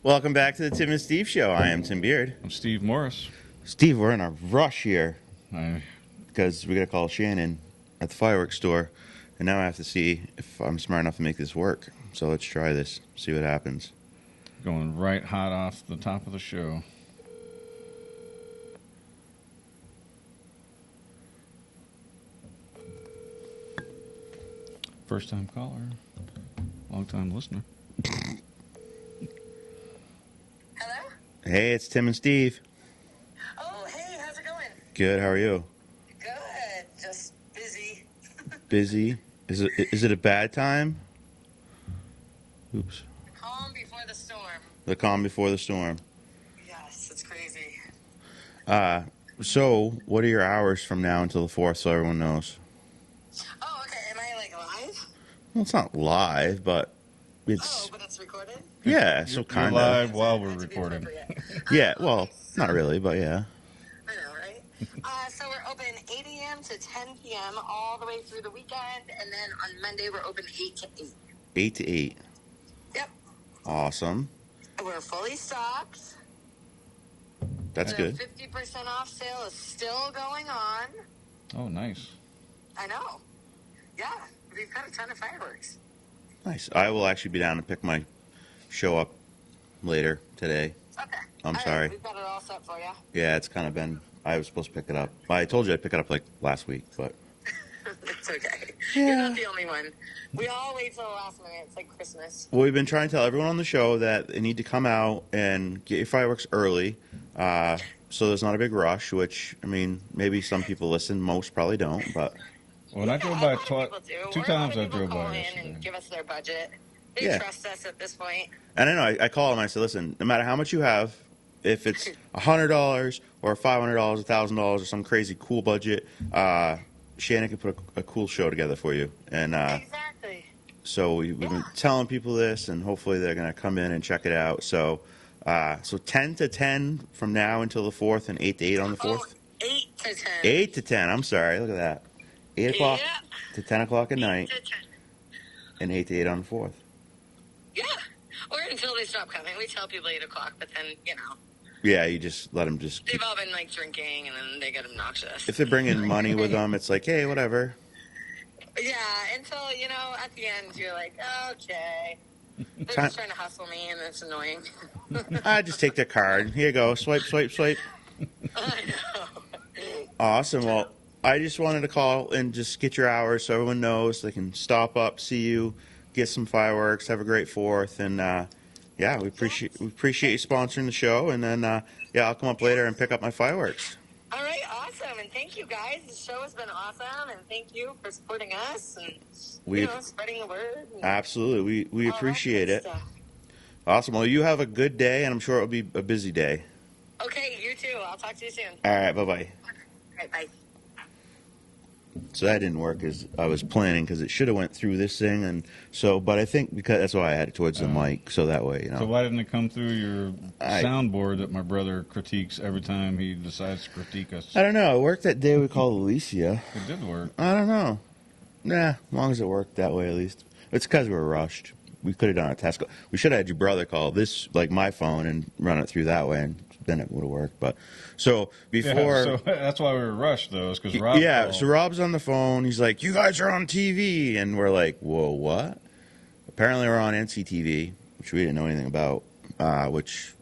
Welcome back to the Tim and Steve Show. I am Tim Beard. I'm Steve Morris. Steve, we're in a rush here I, because we got to call Shannon at the fireworks store, and now I have to see if I'm smart enough to make this work. So let's try this, see what happens. going right hot off the top of the show. First time caller, long time listener. Hello? Hey, it's Tim and Steve. Oh, hey, how's it going? Good, how are you? Good, just busy. Busy? Is it a bad time? Oops. Calm before the storm. The calm before the storm. Yes, it's crazy. So what are your hours from now until the 4th so everyone knows? Oh, okay, am I like live? Well, it's not live, but Oh, it's... but it's recorded? Yeah, so You're kind of. live while we're That to be recording. appropriate. Yeah, Oh, well, okay. not really, but yeah. I know, right? So we're open 8 a.m. to 10 p.m. all the way through the weekend, and then on Monday we're open 8 to 8. 8 to 8. Yep. Awesome. We're fully stocked. That's The good. 50% off sale is still going on. Oh, nice. I know. Yeah, we've got a ton of fireworks. Nice. I will actually be down to pick my show up later today. Okay. I'm All sorry. Right, we've got it all set for you. Yeah, it's kind of been... I was supposed to pick it up. I told you I'd pick it up like last week, but... It's okay. Yeah. You're not the only one. We all wait till the last minute. It's like Christmas. Well, we've been trying to tell everyone on the show that they need to come out and get your fireworks early, so there's not a big rush, which, I mean, maybe some people listen, most probably don't, but... When I drove a by lot of people do. two Or a lot times of I people drove call by in yesterday. and give us their budget. They Yeah. trust us at this point. And I know, I call them, I say, listen, no matter how much you have, if it's $100 or $500, $1,000 or some crazy cool budget, Shannon can put a cool show together for you. And Exactly. so we've been telling people this, and hopefully they're going to come in and check it out. So 10 to 10 from now until the 4th, and 8 to 8 on the 4th? Oh, 8 to 10. 8 to 10, I'm sorry, look at that. 8 o'clock Yeah. to 10 o'clock at 8 night, to 10. and 8 to 8 on the 4th. Yeah. Or until they stop coming. We tell people 8 o'clock, but then, you know, Yeah, you just let them just they've all been like drinking and then they get obnoxious. if they're bringing money with them, it's like, hey, whatever. Yeah, until, you know, at the end you're like, okay. They're Time- just trying to hustle me and it's annoying. I just take their card. Here you go. Swipe, swipe, swipe. I know. Awesome. Well, I just wanted to call and just get your hours so everyone knows they can stop up, see you, get some fireworks, have a great 4th, and yeah, we appreciate you sponsoring the show. And then yeah, I'll come up later and pick up my fireworks. All right, awesome. And thank you, guys. The show has been awesome. And thank you for supporting us and, you know, spreading the word. And Absolutely, we all that appreciate good it. stuff. Awesome. Well, you have a good day, and I'm sure it'll be a busy day. Okay, you too. I'll talk to you soon. All right, bye bye. All right, bye. So that didn't work as I was planning because it should have went through this thing, and so. But I think because that's why I had it towards the mic, so that way, you know. So why didn't it come through your I- soundboard that my brother critiques every time he decides to critique us? I don't know. It worked that day we called Alicia. It did work. I don't know. Nah, as long as it worked that way at least. It's because we were rushed. We could have done a test call. We should have had your brother call this, like my phone, and run it through that way, and then it would have worked. But so before, Yeah, so that's why we were rushed, though, is because Rob yeah. called. So Rob's on the phone. He's like, "You guys are on TV," and we're like, "Whoa, what?" Apparently, we're on NCTV, which we didn't know anything about. Which,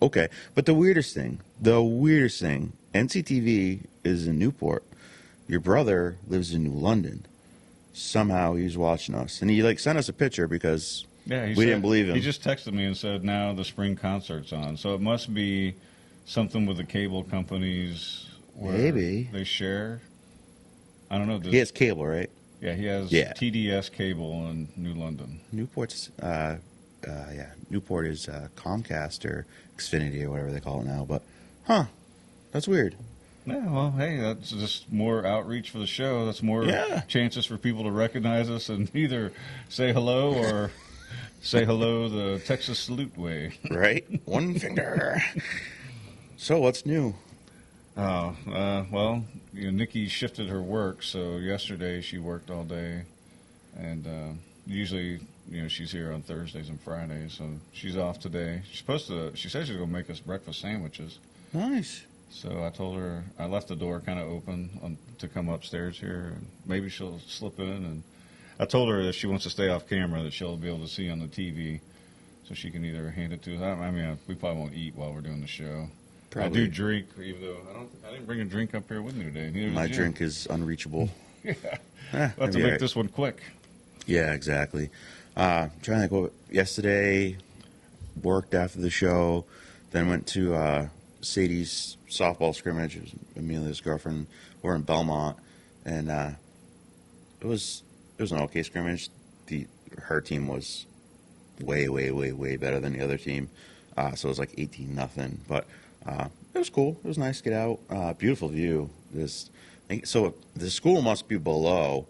okay. But the weirdest thing, NCTV is in Newport. Your brother lives in New London. Somehow he's watching us, and he like sent us a picture because Yeah, we didn't believe him. He just texted me and said, now the spring concert's on. So it must be something with the cable companies where Maybe. they share. I don't know. He has cable, right? Yeah, he has Yeah. TDS cable in New London. Newport's, Newport is Comcast or Xfinity or whatever they call it now. But, that's weird. Yeah, well, hey, that's just more outreach for the show. That's more Yeah. chances for people to recognize us and either say hello or say hello the Texas salute way. Right? One finger. So what's new? Oh, well, Nikki shifted her work, so yesterday she worked all day, and usually she's here on Thursdays and Fridays, so she's off today. She's supposed to. She said she's going to make us breakfast sandwiches. Nice. So I told her I left the door kind of open to come upstairs here, and maybe she'll slip in. And I told her that if she wants to stay off camera, that she'll be able to see on the TV, so she can either hand it to us. I mean, we probably won't eat while we're doing the show. Probably. I do drink, even though I didn't bring a drink up here with me today. Neither My did you. drink is unreachable. Yeah. Eh, We'll have to maybe make this one quick. Yeah, exactly. Trying to think what yesterday, worked after the show, then went to Sadie's softball scrimmage. It was Amelia's girlfriend. We're in Belmont, and it was an okay scrimmage. Her team was way, way, way, way better than the other team. So it was like 18-0. But it was cool. It was nice to get out. Beautiful view. So the school must be below,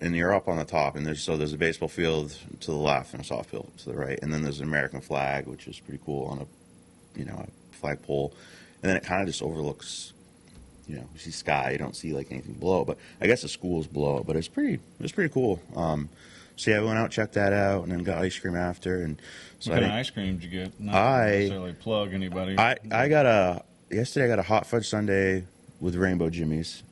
and you're up on the top. And there's a baseball field to the left and a softball to the right, and then there's an American flag, which is pretty cool on a flagpole. And then it kind of just overlooks. You see sky. You don't see like anything below, but I guess the school's below. But it's pretty cool. So yeah, we went out, checked that out, and then got ice cream after. And so What kind of ice cream did you get? Not I- necessarily plug anybody. yesterday I got a hot fudge sundae with rainbow jimmies,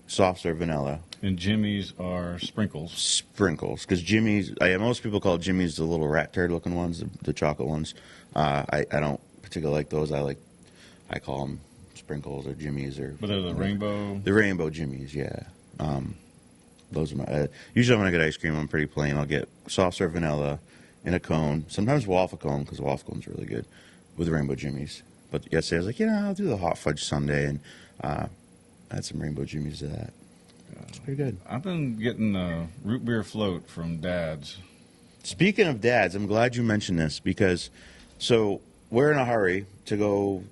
soft serve vanilla, And Jimmy's are sprinkles. sprinkles. Because Jimmy's, most people call Jimmy's the little rat turd looking ones, the chocolate ones. I don't particularly like those. I call them sprinkles or Jimmy's or. But they're the rainbow. The rainbow Jimmy's, yeah. Those are my. Usually when I get ice cream, I'm pretty plain. I'll get soft serve vanilla in a cone. Sometimes waffle cone because waffle cone's really good with rainbow Jimmy's. But yesterday I was like, I'll do the hot fudge sundae, and I had some rainbow Jimmy's to that. It's pretty good. I've been getting root beer float from Dad's. Speaking of dads, I'm glad you mentioned this because we're in a hurry to go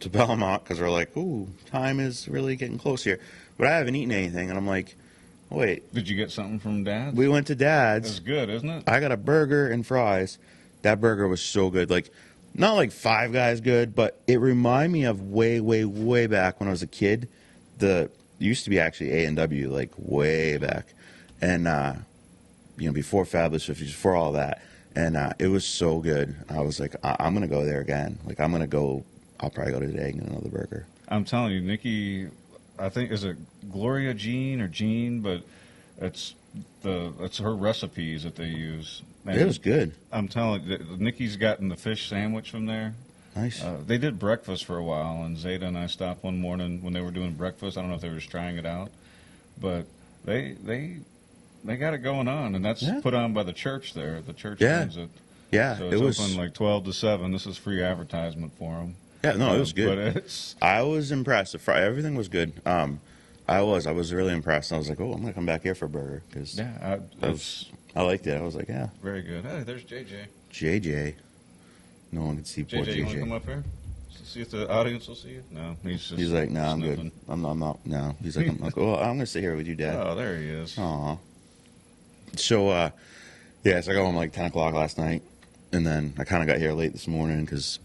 to Belmont because we're like, ooh, time is really getting close here. But I haven't eaten anything, and I'm like, wait. Did you get something from Dad's? We went to Dad's. That's good, isn't it? I got a burger and fries. That burger was so good. Like, not like Five Guys good, but it reminded me of way, way, way back when I was a kid. It used to be actually A&W, like way back. And, before Fabulous 50s, before all that. And it was so good. I was like, I'm going to go there again. Like, I'll probably go today and get another burger. I'm telling you, Nikki, I think, is it Gloria Jean or Jean? But it's her recipes that they use. And It was good. I'm telling you, Nikki's gotten the fish sandwich from there. Nice. They did breakfast for a while, and Zeta and I stopped one morning when they were doing breakfast. I don't know if they were just trying it out, but they got it going on, and that's Yeah. put on by the church there. The church Yeah. owns it. Yeah, So it it's was. open like 12 to 7. This is free advertisement for them. Yeah, no, it was good. But it's I was impressed. Everything was good. I was really impressed. I was like, I'm gonna come back here for a burger because it's I liked it. I was like, yeah, very good. Hey, there's JJ. JJ. No one can see poor JJ, you want to come JJ. up here? See if the audience will see you? No, he's just. He's like, no, I'm good. sniffing. I'm not. No, he's like, I'm gonna sit here with you, Dad. Oh, there he is. Aw. So, so I got home like 10 o'clock last night, and then I kind of got here late this morning because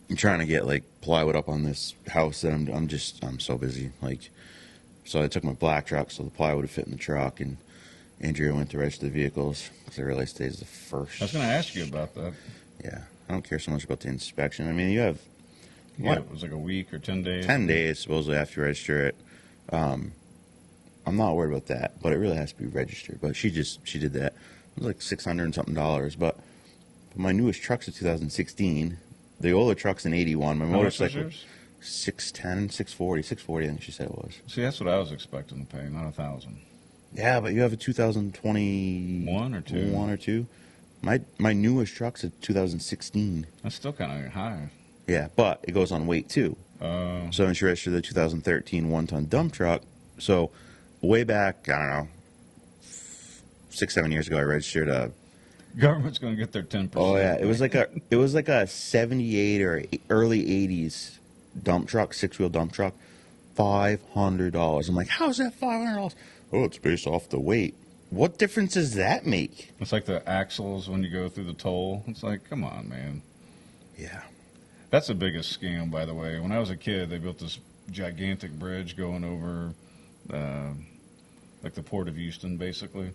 I'm trying to get like plywood up on this house that I'm so busy. Like, so I took my black truck so the plywood would fit in the truck, and Andrea went to register the vehicles because I realized today's the first. I was going to ask you about that. Yeah, I don't care so much about the inspection. I mean, you have Yeah, it was like a week or 10 days. 10 days supposedly after you register it. I'm not worried about that, but it really has to be registered. But she did that. It was like $600 and something. But my newest truck's a 2016. The older truck's an 81. My How much was motorcycle yours? 610, 640, I think she said it was. See, that's what I was expecting to pay, not 1,000. Yeah, but you have a 2021 One or two? One or two. My newest truck's a 2016. That's still kind of high. Yeah, but it goes on weight too. So then she registered the 2013 one-ton dump truck. So way back, I don't know, 6-7 years ago, I registered a. Government's going to get their 10%. Oh yeah, it was like a 78 or early 80s dump truck, 6-wheel dump truck, $500. I'm like, how's that $500? Oh, it's based off the weight. What difference does that make? It's like the axles when you go through the toll. It's like, come on, man. Yeah. That's the biggest scam, by the way. When I was a kid, they built this gigantic bridge going over, like the port of Houston, basically.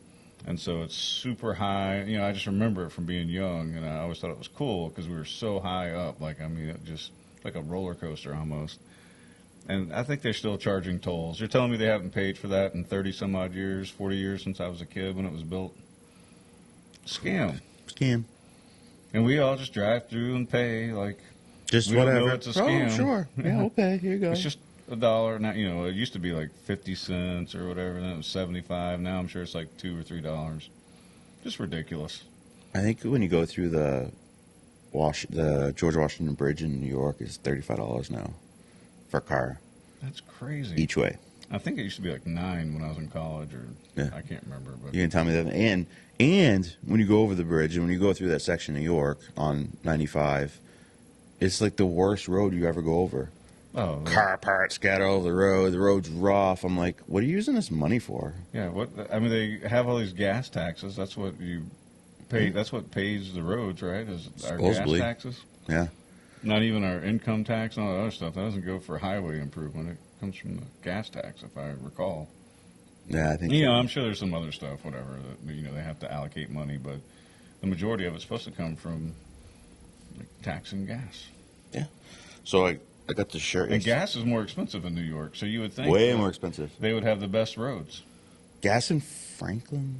And so it's super high. You know, I just remember it from being young, and I always thought it was cool because we were so high up. Like, I mean, it just like a roller coaster almost. And I think they're still charging tolls. You're telling me they haven't paid for that in 30 some odd years, 40 years since I was a kid when it was built? Scam. Scam. And we all just drive through and pay like Just we don't whatever. know it's a scam. Oh, sure. Yeah, okay, here you go. It's just $1 now. You know, it used to be like 50 cents or whatever. Then it was 75. Now I'm sure it's like $2 or $3. Just ridiculous. I think when you go through the George Washington Bridge in New York is $35 now for a car That's crazy. each way. I think it used to be like 9 when I was in college, or Yeah. I can't remember. But You can tell me that. And when you go over the bridge and when you go through that section of New York on 95, it's like the worst road you ever go over. oh, Car parts scatter over the road. The road's rough. I'm like, what are you using this money for? yeah. What I mean, they have all these gas taxes. That's what you pay. That's what pays the roads, right? Is our gas Supposedly. taxes? Yeah. Not even our income tax and all that other stuff. That doesn't go for highway improvement. It comes from the gas tax, if I recall. Yeah, I think You so. know, I'm sure there's some other stuff, whatever, that, you know, they have to allocate money, but the majority of it's supposed to come from like taxing gas. Yeah. So I got the shirt. And gas is more expensive in New York, so you would think Way that more expensive. they would have the best roads. Gas in Franklin,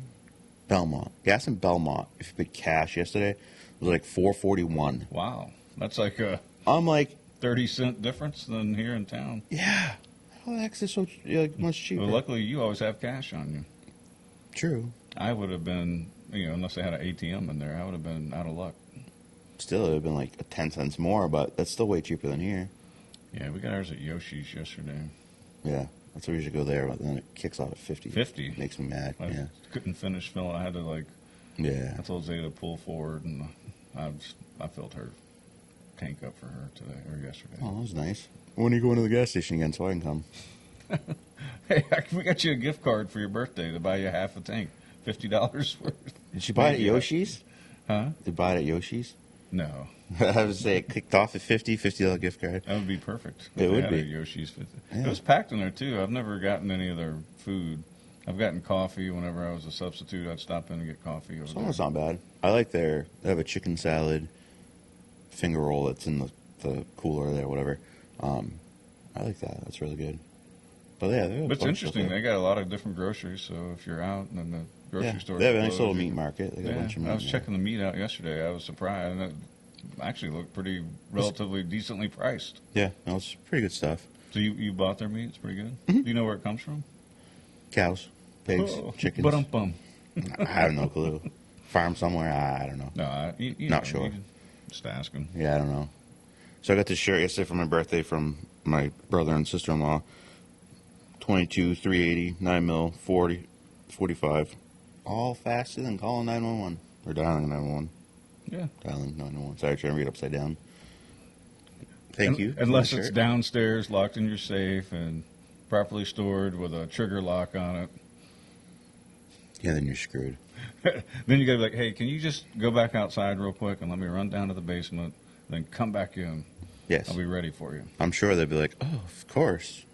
Belmont. Gas in Belmont, if you paid cash yesterday, was like $4.41. Wow. That's like a I'm like, 30-cent difference than here in town. yeah. How the heck is this so much cheaper? Well, luckily, you always have cash on you. True. I would have been, you know, unless they had an ATM in there, I would have been out of luck. Still, it would have been like 10 cents more, but that's still way cheaper than here. Yeah, we got ours at Yoshi's yesterday. Yeah. That's why we should go there, but then it kicks out at 50. 50? Makes me mad. I Yeah. couldn't finish filling. I had to, like, Yeah. I told Zay to pull forward, and I filled her tank up for her today or yesterday. Oh, that was nice. When are you going to the gas station again so I can come? Hey, we got you a gift card for your birthday to buy you half a tank, $50 worth. Did you buy it at Maybe. Yoshi's? Huh? Did you buy it at Yoshi's? No, I would say it kicked off at $50 gift card. that would be perfect. It If would they had be. a Yoshi's 50. Yeah. It was packed in there too. I've never gotten any of their food. I've gotten coffee whenever I was a substitute. I'd stop in and get coffee over So there. it's not bad. I like they have a chicken salad finger roll that's in the cooler there, whatever. I like that. That's really good. But yeah, they have a But it's bunch of interesting. stuff They got a lot of different groceries. So if you're out and then the there. grocery Yeah, store, they have a nice little meat market. They got a Yeah, bunch of meat. I was in there. checking the meat out yesterday. I was surprised. And it actually looked pretty relatively decently priced. Yeah, no, it's pretty good stuff. So you bought their meat? It's pretty good. Mm-hmm. Do you know where it comes from? Cows, pigs, chickens. But bum. I have no clue. Farm somewhere. I don't know. No, you Not know, sure. you just ask them. Yeah, I don't know. So I got this shirt yesterday for my birthday from my brother and sister-in-law. 22, 380, 9 mil, 40, 45. All faster than calling 911. Or dialing 911. Yeah. Dialing 911. Sorry, trying to read upside down. Thank you. for Unless the it's shirt. downstairs, locked in your safe, and properly stored with a trigger lock on it. Yeah, then you're screwed. Then you got to be like, hey, can you just go back outside real quick and let me run down to the basement, then come back in. Yes. I'll be ready for you. I'm sure they'd be like, oh, of course.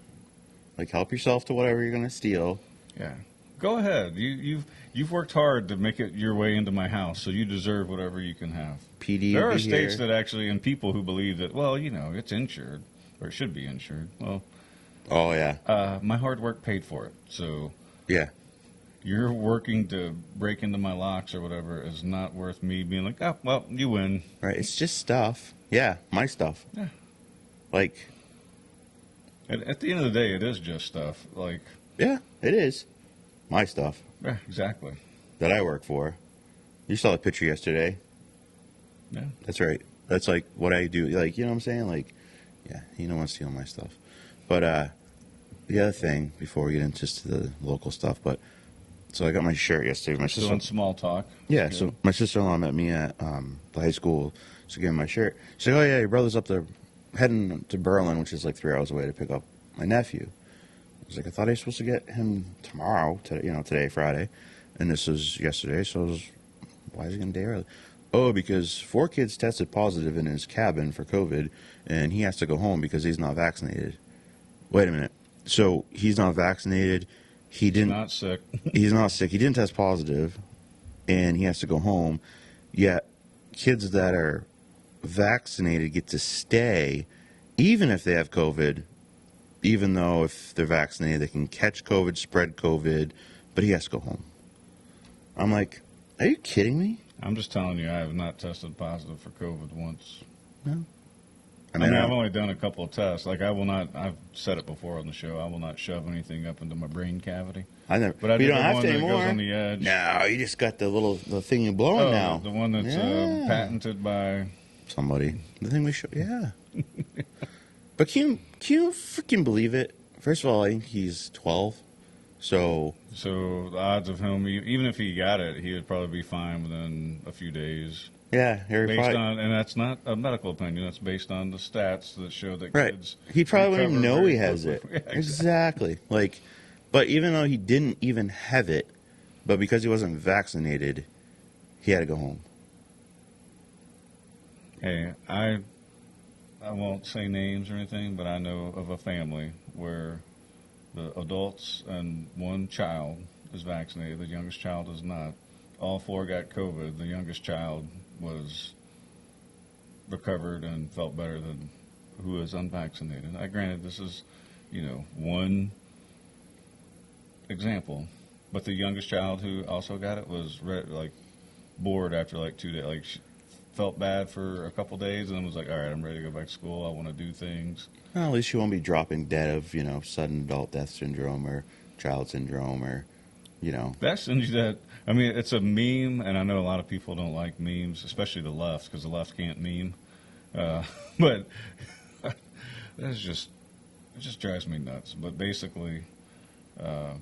Like, help yourself to whatever you're going to steal. Yeah. Go ahead. You've worked hard to make it your way into my house, so you deserve whatever you can have. PD There will are be states here. that actually, and people who believe that, well, you know, it's insured, or it should be insured. Well, Oh, yeah. my hard work paid for it. So Yeah. you're working to break into my locks or whatever is not worth me being like, oh, well, you win. Right. It's just stuff. Yeah, my stuff. Yeah. Like, At the end of the day, it is just stuff. Like, yeah, it is. My stuff yeah, exactly. that I work for. You saw the picture yesterday. Yeah. That's right. That's like what I do. Like, you know what I'm saying? Like, yeah, you don't want to steal my stuff. But the other thing, before we get into just the local stuff, so I got my shirt yesterday. My Still sister, in small talk. yeah. Good. So my sister-in-law met me at the high school to give me my shirt. She's like, "Oh yeah, your brother's up there, heading to Berlin, which is like 3 hours away, to pick up my nephew." I was like, "I thought I was supposed to get him tomorrow. Today, Friday, and this was yesterday. So why is he going to day early?" Oh, because 4 kids tested positive in his cabin for COVID, and he has to go home because he's not vaccinated. Wait a minute. So he's not vaccinated, He didn't. Not sick. He's not sick. He didn't test positive, and he has to go home. Yet, kids that are vaccinated get to stay, even if they have COVID. Even though if they're vaccinated, they can catch COVID, spread COVID, but he has to go home. I'm like, are you kidding me? I'm just telling you, I have not tested positive for COVID once. No. I mean, I've only done a couple of tests. Like, I will not, I've said it before on the show, I will not shove anything up into my brain cavity. I never. But I you did don't the have one to that anymore. goes on the edge. No, you just got the thing you're blowing Oh, now. the one that's Yeah. patented by Somebody. The thing we show. Yeah. But can you freaking believe it? First of all, I think he's 12. So the odds of him, even if he got it, he would probably be fine within a few days. yeah, Based on, and that's not a medical opinion. That's based on the stats that show that right. kids. He probably wouldn't even recover know very he has it. quickly. Yeah, Exactly. Like, but even though he didn't even have it, but because he wasn't vaccinated, he had to go home. Hey, I won't say names or anything, but I know of a family where the adults and one child is vaccinated. The youngest child is not. All four got COVID. The youngest child was recovered and felt better than who is unvaccinated. Granted, this is, one example, but the youngest child who also got it was bored after 2 days. Like, she felt bad for a couple days and then was like, all right, I'm ready to go back to school. I want to do things. Well, at least you won't be dropping dead of, sudden adult death syndrome or child syndrome or, That sends you that. I mean, it's a meme, and I know a lot of people don't like memes, especially the left, because the left can't meme. But it just drives me nuts. But basically, I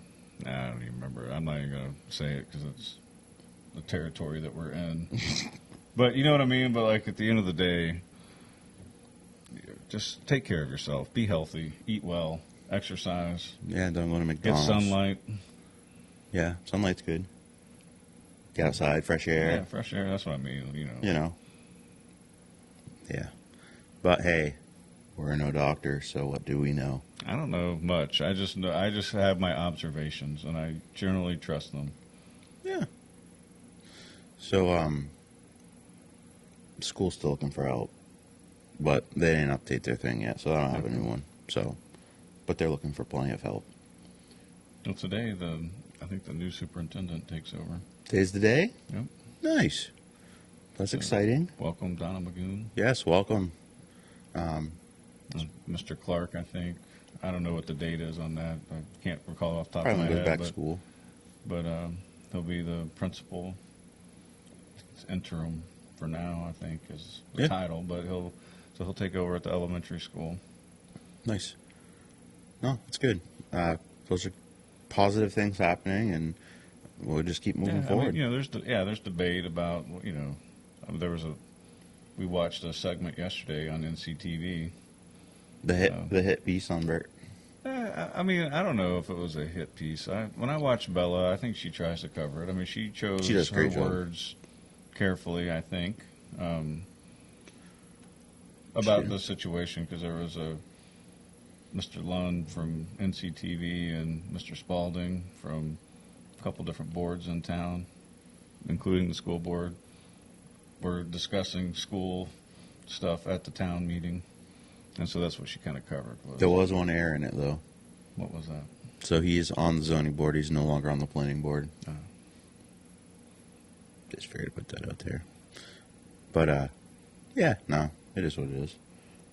don't even remember. I'm not even going to say it because it's the territory that we're in. But you know what I mean? But at the end of the day, just take care of yourself. Be healthy. Eat well. Exercise. Yeah, don't go to Get McDonald's. sunlight. Yeah, sunlight's good. Get outside, fresh air. Yeah, fresh air. That's what I mean. Yeah. But hey, we're no doctor, so what do we know? I don't know much. I just have my observations, and I generally trust them. Yeah. So, school's still looking for help, but they didn't update their thing yet, so I don't have a new one. So, but they're looking for plenty of help. Well, today I think the new superintendent takes over. Today's the day? Yep. Nice. That's exciting. Welcome, Donna Magoon. Yes, welcome. Mr. Clark, I think. I don't know what the date is on that. I can't recall off the top Probably of my goes head. back to school. But he'll be the principal. It's interim for now, I think, is the title. But he'll take over at the elementary school. Nice. No, it's good. Those are positive things happening, and we'll just keep moving forward. I mean, there's debate about, we watched a segment yesterday on NCTV. The hit piece on Bert. I mean, I don't know if it was a hit piece. When I watch Bella, I think she tries to cover it. I mean, she chose She does a her great job. words carefully, I think, about She- the situation, because there was Mr. Lund from NCTV and Mr. Spalding from a couple different boards in town, including the school board, were discussing school stuff at the town meeting. And so that's what she kind of covered. There was one error in it, though. What was that? So he is on the zoning board. He's no longer on the planning board. Just fair to put that out there. But, yeah, no, it is what it is.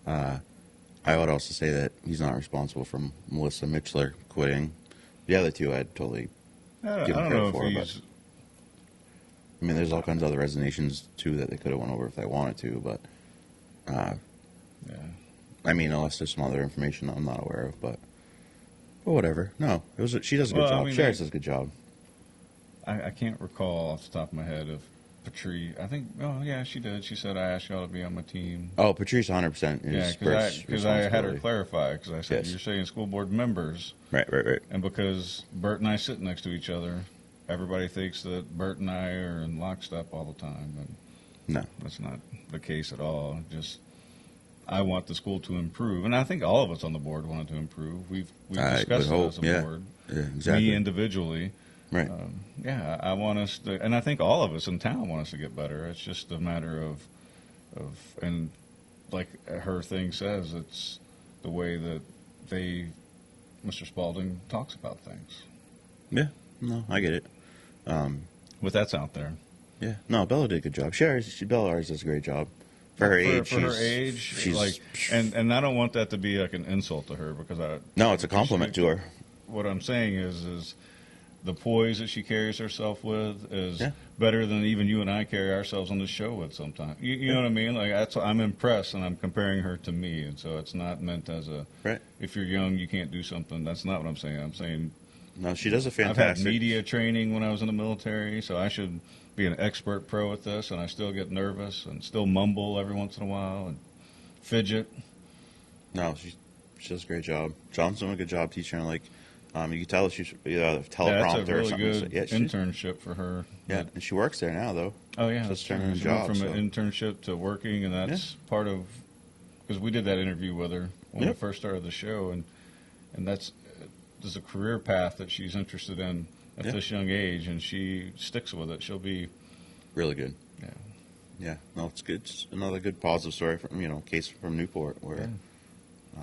I would also say that he's not responsible for Melissa Mitchler quitting. The other two, I'd totally I give him don't credit know for. if But, he's. I mean, there's all kinds of other resignations, too, that they could have went over if they wanted to. But, Yeah. I mean, unless there's some other information I'm not aware of. But whatever. No, she does a good Well, I job. mean, Sheriff does a good job. I can't recall off the top of my head if Patrice. I think. Oh yeah, she did. She said I asked y'all to be on my team. Oh, Patrice 100% Yeah, is Bert's because I had her responsibility. clarify, because I said Yes. you're saying school board members, Right. and because Bert and I sit next to each other, everybody thinks that Bert and I are in lockstep all the time, and No. that's not the case at all. Just I want the school to improve, and I think all of us on the board want it to improve. We've I discussed would it hope, as a yeah. board. Yeah, exactly. Me individually. Right. Yeah, I want us to, and I think all of us in town want us to get better. It's just a matter and like her thing says, it's the way that Mr. Spalding talks about things. Yeah. No, I get it. With that's out there. Yeah. No, Bella did a good job. Bella always does a great job. For her age, for her age, she's like, and I don't want that to be like an insult to her because no, it's a compliment to her. What I'm saying is the poise that she carries herself with is Yeah. better than even you and I carry ourselves on the show with sometimes. You know what I mean? Like I'm impressed, and I'm comparing her to me, and so it's not meant as a Right. if you're young you can't do something. That's not what I'm saying. I'm saying No, she does a I've fantastic. had media training when I was in the military, so I should be an expert pro at this, and I still get nervous and still mumble every once in a while and fidget. No, she does a great job. John's doing a good job teaching her. Like, you can tell she's a teleprompter Yeah, that's a or really something. good So, yeah, internship for her. yeah, and she works there now though. Oh yeah, So that's it's turning true. into She went a from job, an internship to working, and that's part of because we did that interview with her when we first started the show, and that's there's a career path that she's interested in at this young age, and she sticks with it. She'll be Really good. yeah. Yeah, no, it's good. It's another good positive story from case from Newport where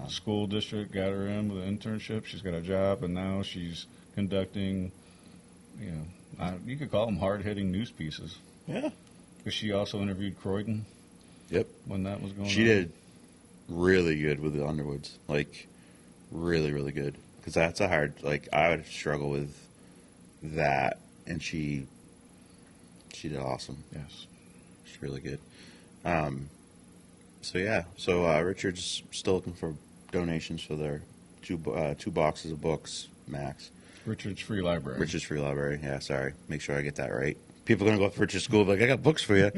School district got her in with an internship. She's got a job, and now she's conducting. You could call them hard-hitting news pieces. yeah, Because she also interviewed Croydon yep, when that was going on. she did really good with the Underwoods, like really really good because that's a hard like I would struggle with that, and she did awesome. Yes. She's really good. So Richard's still looking for donations for their two boxes of books max. Richard's Free Library. Richard's Free Library. Yeah, sorry. Make sure I get that right. People are gonna go up to Richard's school like I got books for you.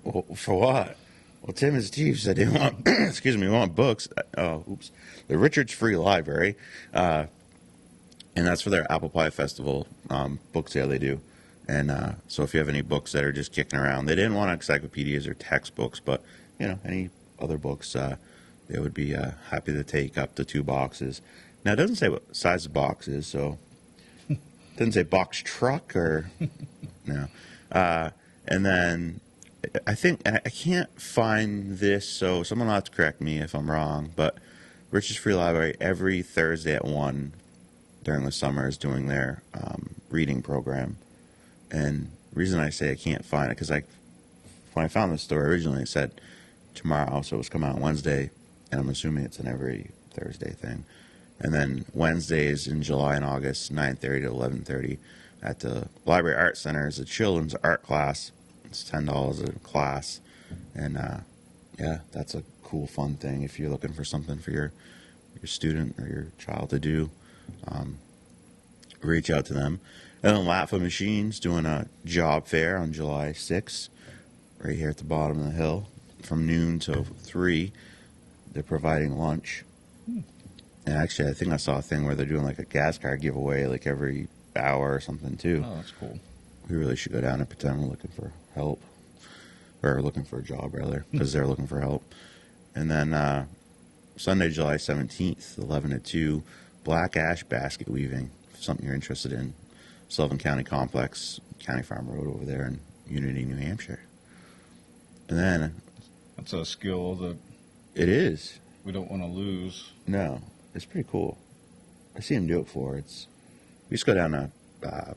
Well, for what? Well, Tim and Steve said they want we want books. The Richard's Free Library, and that's for their Apple Pie Festival book sale they do. And so if you have any books that are just kicking around, they didn't want encyclopedias or textbooks, but any other books, they would be happy to take up to 2 boxes. Now it doesn't say what size the box is, so it doesn't say box truck or no. And then I think I can't find this, so someone will have to correct me if I'm wrong. But Richard's Free Library every Thursday at 1 during the summer is doing their reading program. And the reason I say I can't find it because when I found the story originally, it said tomorrow, so it was coming out Wednesday, and I'm assuming it's an every Thursday thing. And then Wednesdays in July and August, 9:30 to 11:30, at the Library Arts Center is a children's art class. It's $10 a class, and that's a cool, fun thing if you're looking for something for your student or your child to do. Reach out to them. And then Latfa Machines doing a job fair on July 6th, right here at the bottom of the hill, from noon to 3. They're providing lunch. And actually, I think I saw a thing where they're doing like a gas card giveaway like every hour or something too. Oh, that's cool. We really should go down and pretend we're looking for help, or looking for a job rather, because they're looking for help. And then Sunday, July 17th, 11 to 2, black ash basket weaving. If something you're interested in, Sullivan County Complex, County Farm Road over there in Unity, New Hampshire. And then That's a skill that it is. we don't want to lose. No, it's pretty cool. I see him do it before. We used to go down to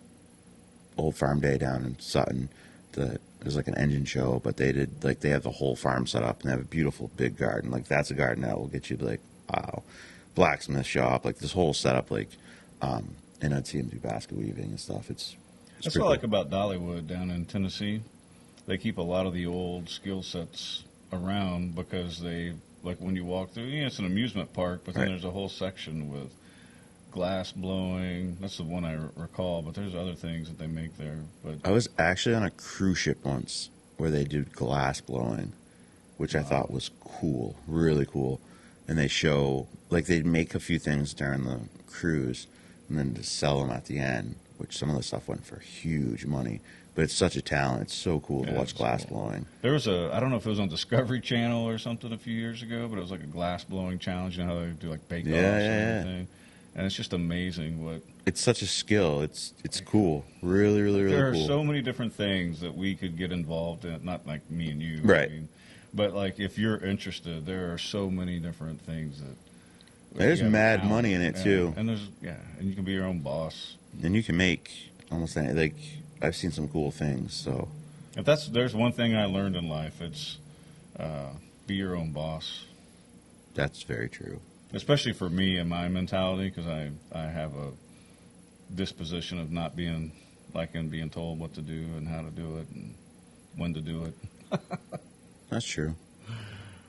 Old Farm Day down in Sutton. It was like an engine show, but they have the whole farm set up and they have a beautiful big garden. Like that's a garden that will get you like, wow. Blacksmith shop, like this whole setup, and I'd see him do basket weaving and stuff. It's That's what I like about Dollywood down in Tennessee. They keep a lot of the old skill sets around because they, like when you walk through, it's an amusement park, but then there's a whole section with glass blowing. That's the one I recall, but there's other things that they make there. But I was actually on a cruise ship once where they did glass blowing, which I thought was cool, really cool. And they show, like they'd make a few things during the cruise and then to sell them at the end, which some of the stuff went for huge money. but it's such a talent. It's so cool to Yeah, watch it's glass cool. blowing. There was I don't know if it was on Discovery Channel or something a few years ago, but it was like a glass blowing challenge. You know how they do like bake offs Yeah, and yeah, yeah. everything. And it's just amazing what It's such a skill. It's cool. Really, really, really there are cool. so many different things that we could get involved in. Not like me and you, Right. I mean, but like if you're interested, there are so many different things that There's you have a mad talent. money in it, Yeah. too. And and you can be your own boss. And you can make almost any, like, I've seen some cool things. So If there's one thing I learned in life, it's be your own boss. that's very true. Especially for me and my mentality, because I have a disposition of not being liking being told what to do and how to do it and when to do it. That's true.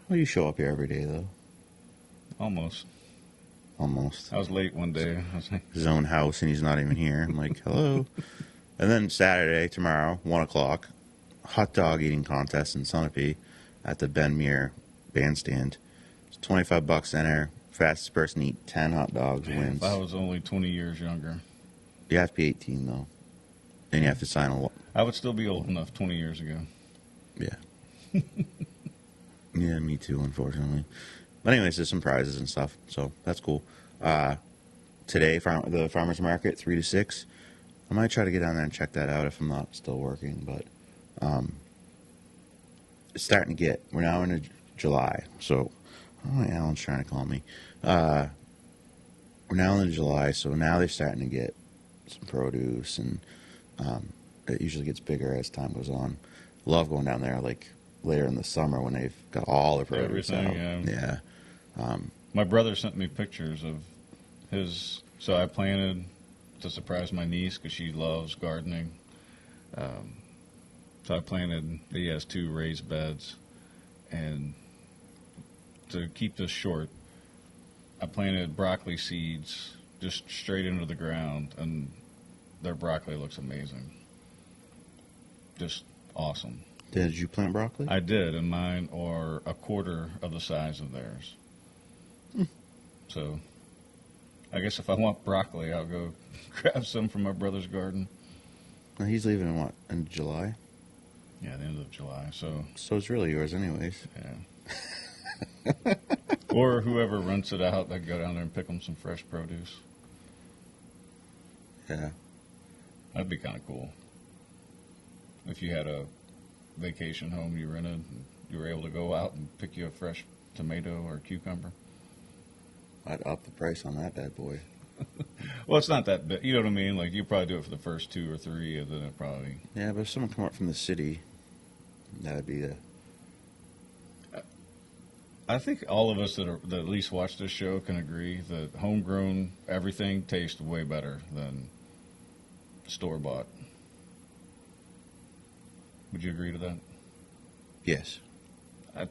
Well, you show up here every day, though. Almost. Almost. I was late one day. I was like, His own house, and he's not even here. I'm like, hello. And then Saturday, tomorrow, 1 o'clock, hot dog eating contest in Sunapee at the Ben Muir bandstand. It's $25 enter. Fastest person to eat 10 hot dogs wins. if I was only 20 years younger, You have to be 18, though. And you have to sign a I would still be old enough 20 years ago. Yeah. Yeah, me too, unfortunately. But anyways, there's some prizes and stuff, so that's cool. Today, the farmer's market, 3 to 6. I might try to get down there and check that out if I'm not still working, but it's starting to we're now into July, so Alan's trying to call me. We're now into July, so now they're starting to get some produce, and it usually gets bigger as time goes on. Love going down there, like, later in the summer when they've got all the produce Everything, out. Yeah. My brother sent me pictures of his. So I planted to surprise my niece because she loves gardening. So I planted. He has 2 raised beds, and to keep this short, I planted broccoli seeds just straight into the ground, and their broccoli looks amazing. Just awesome. Did you plant broccoli? I did, and mine are a quarter of the size of theirs. So I guess if I want broccoli, I'll go grab some from my brother's garden. Well, he's leaving in what? In July? Yeah, the end of July. So it's really yours anyways. yeah. Or whoever rents it out, they go down there and pick them some fresh produce. Yeah. That'd be kind of cool. If you had a vacation home you rented, and you were able to go out and pick you a fresh tomato or cucumber. I'd up the price on that bad boy. Well, it's not that big. You know what I mean? Like, you probably do it for the first 2 or 3, and then it probably... Yeah, but if someone come up from the city, that'd be the... I think all of us that at least watch this show can agree that homegrown everything tastes way better than store-bought. Would you agree to that? Yes.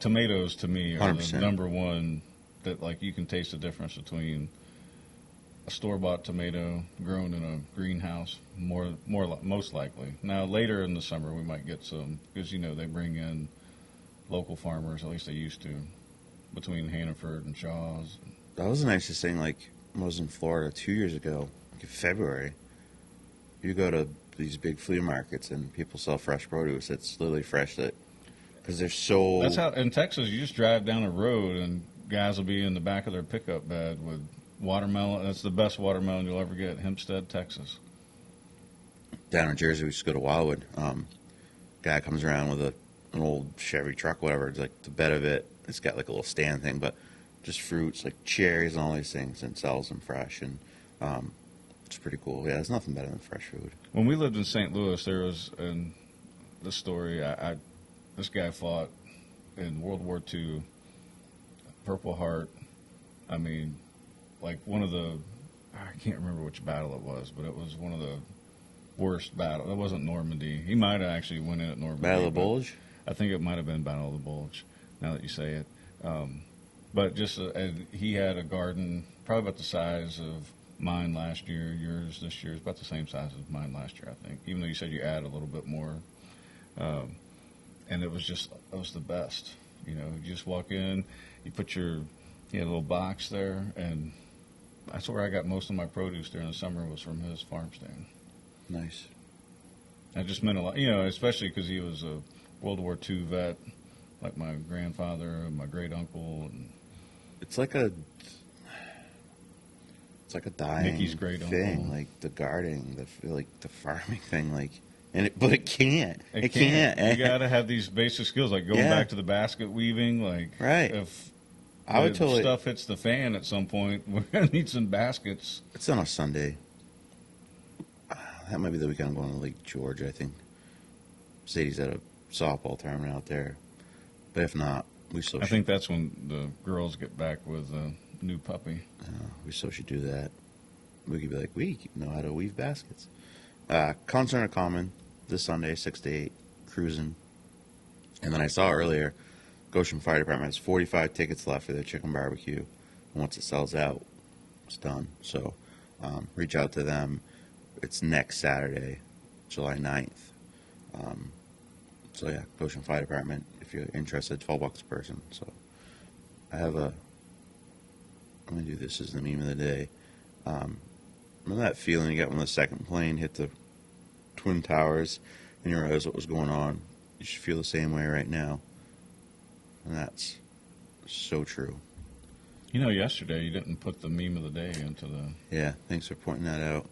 Tomatoes, to me, are 100%. the number one that, like, you can taste the difference between a store-bought tomato grown in a greenhouse, most likely. Now, later in the summer, we might get some, because, you know, they bring in local farmers, at least they used to, between Hannaford and Shaw's. That was the nicest thing, like, I was in Florida 2 years ago, like in February. You go to these big flea markets and people sell fresh produce. It's literally fresh, because they're so... That's how, in Texas, you just drive down a road and guys will be in the back of their pickup bed with watermelon. That's the best watermelon you'll ever get, Hempstead, Texas. Down in Jersey, we used to go to Wildwood. Guy comes around with an old Chevy truck, whatever. It's like the bed of it. It's got like a little stand thing, but just fruits like cherries and all these things, and sells them fresh. And it's pretty cool. Yeah, there's nothing better than fresh food. When we lived in St. Louis, there was, in the story, this guy fought in World War II, Purple Heart. I mean, like one of the, I can't remember which battle it was, but it was one of the worst battles. It wasn't Normandy. He might have actually went in at Normandy. Battle of the Bulge? I think it might have been Battle of the Bulge, now that you say it. But just, he had a garden probably about the size of mine last year. Yours this year is about the same size as mine last year, I think, even though you said you add a little bit more. And it was the best. You know, you just walk in, you put you had a little box there, and that's where I got most of my produce during the summer was from his farm stand. Nice. That just meant a lot, especially because he was a World War II vet, like my grandfather and my great uncle, and It's like a dying Nikki's great thing, uncle. like the guarding, the farming thing, but it can't. It can't. You got to have these basic skills, like going Yeah. back to the basket weaving. Like, Right. if I would the totally. stuff hits the fan at some point, we're gonna need some baskets. It's on a Sunday. That might be the weekend I'm going to Lake George. I think Sadie's at a softball tournament out there. But if not, we still. I think that's when the girls get back with a new puppy. We still should do that. We could be like, we know how to weave baskets. Concert of Common this Sunday, 6 to 8, cruising. And then I saw earlier, Goshen Fire Department has 45 tickets left for their chicken barbecue. And once it sells out, it's done. So reach out to them. It's next Saturday, July 9th. So yeah, Goshen Fire Department, if you're interested, $12 a person. So I'm going to do this as the meme of the day. Remember that feeling you got when the second plane hit the Twin Towers and you realized what was going on? You should feel the same way right now. And that's so true. Yesterday you didn't put the meme of the day into the. Yeah, thanks for pointing that out.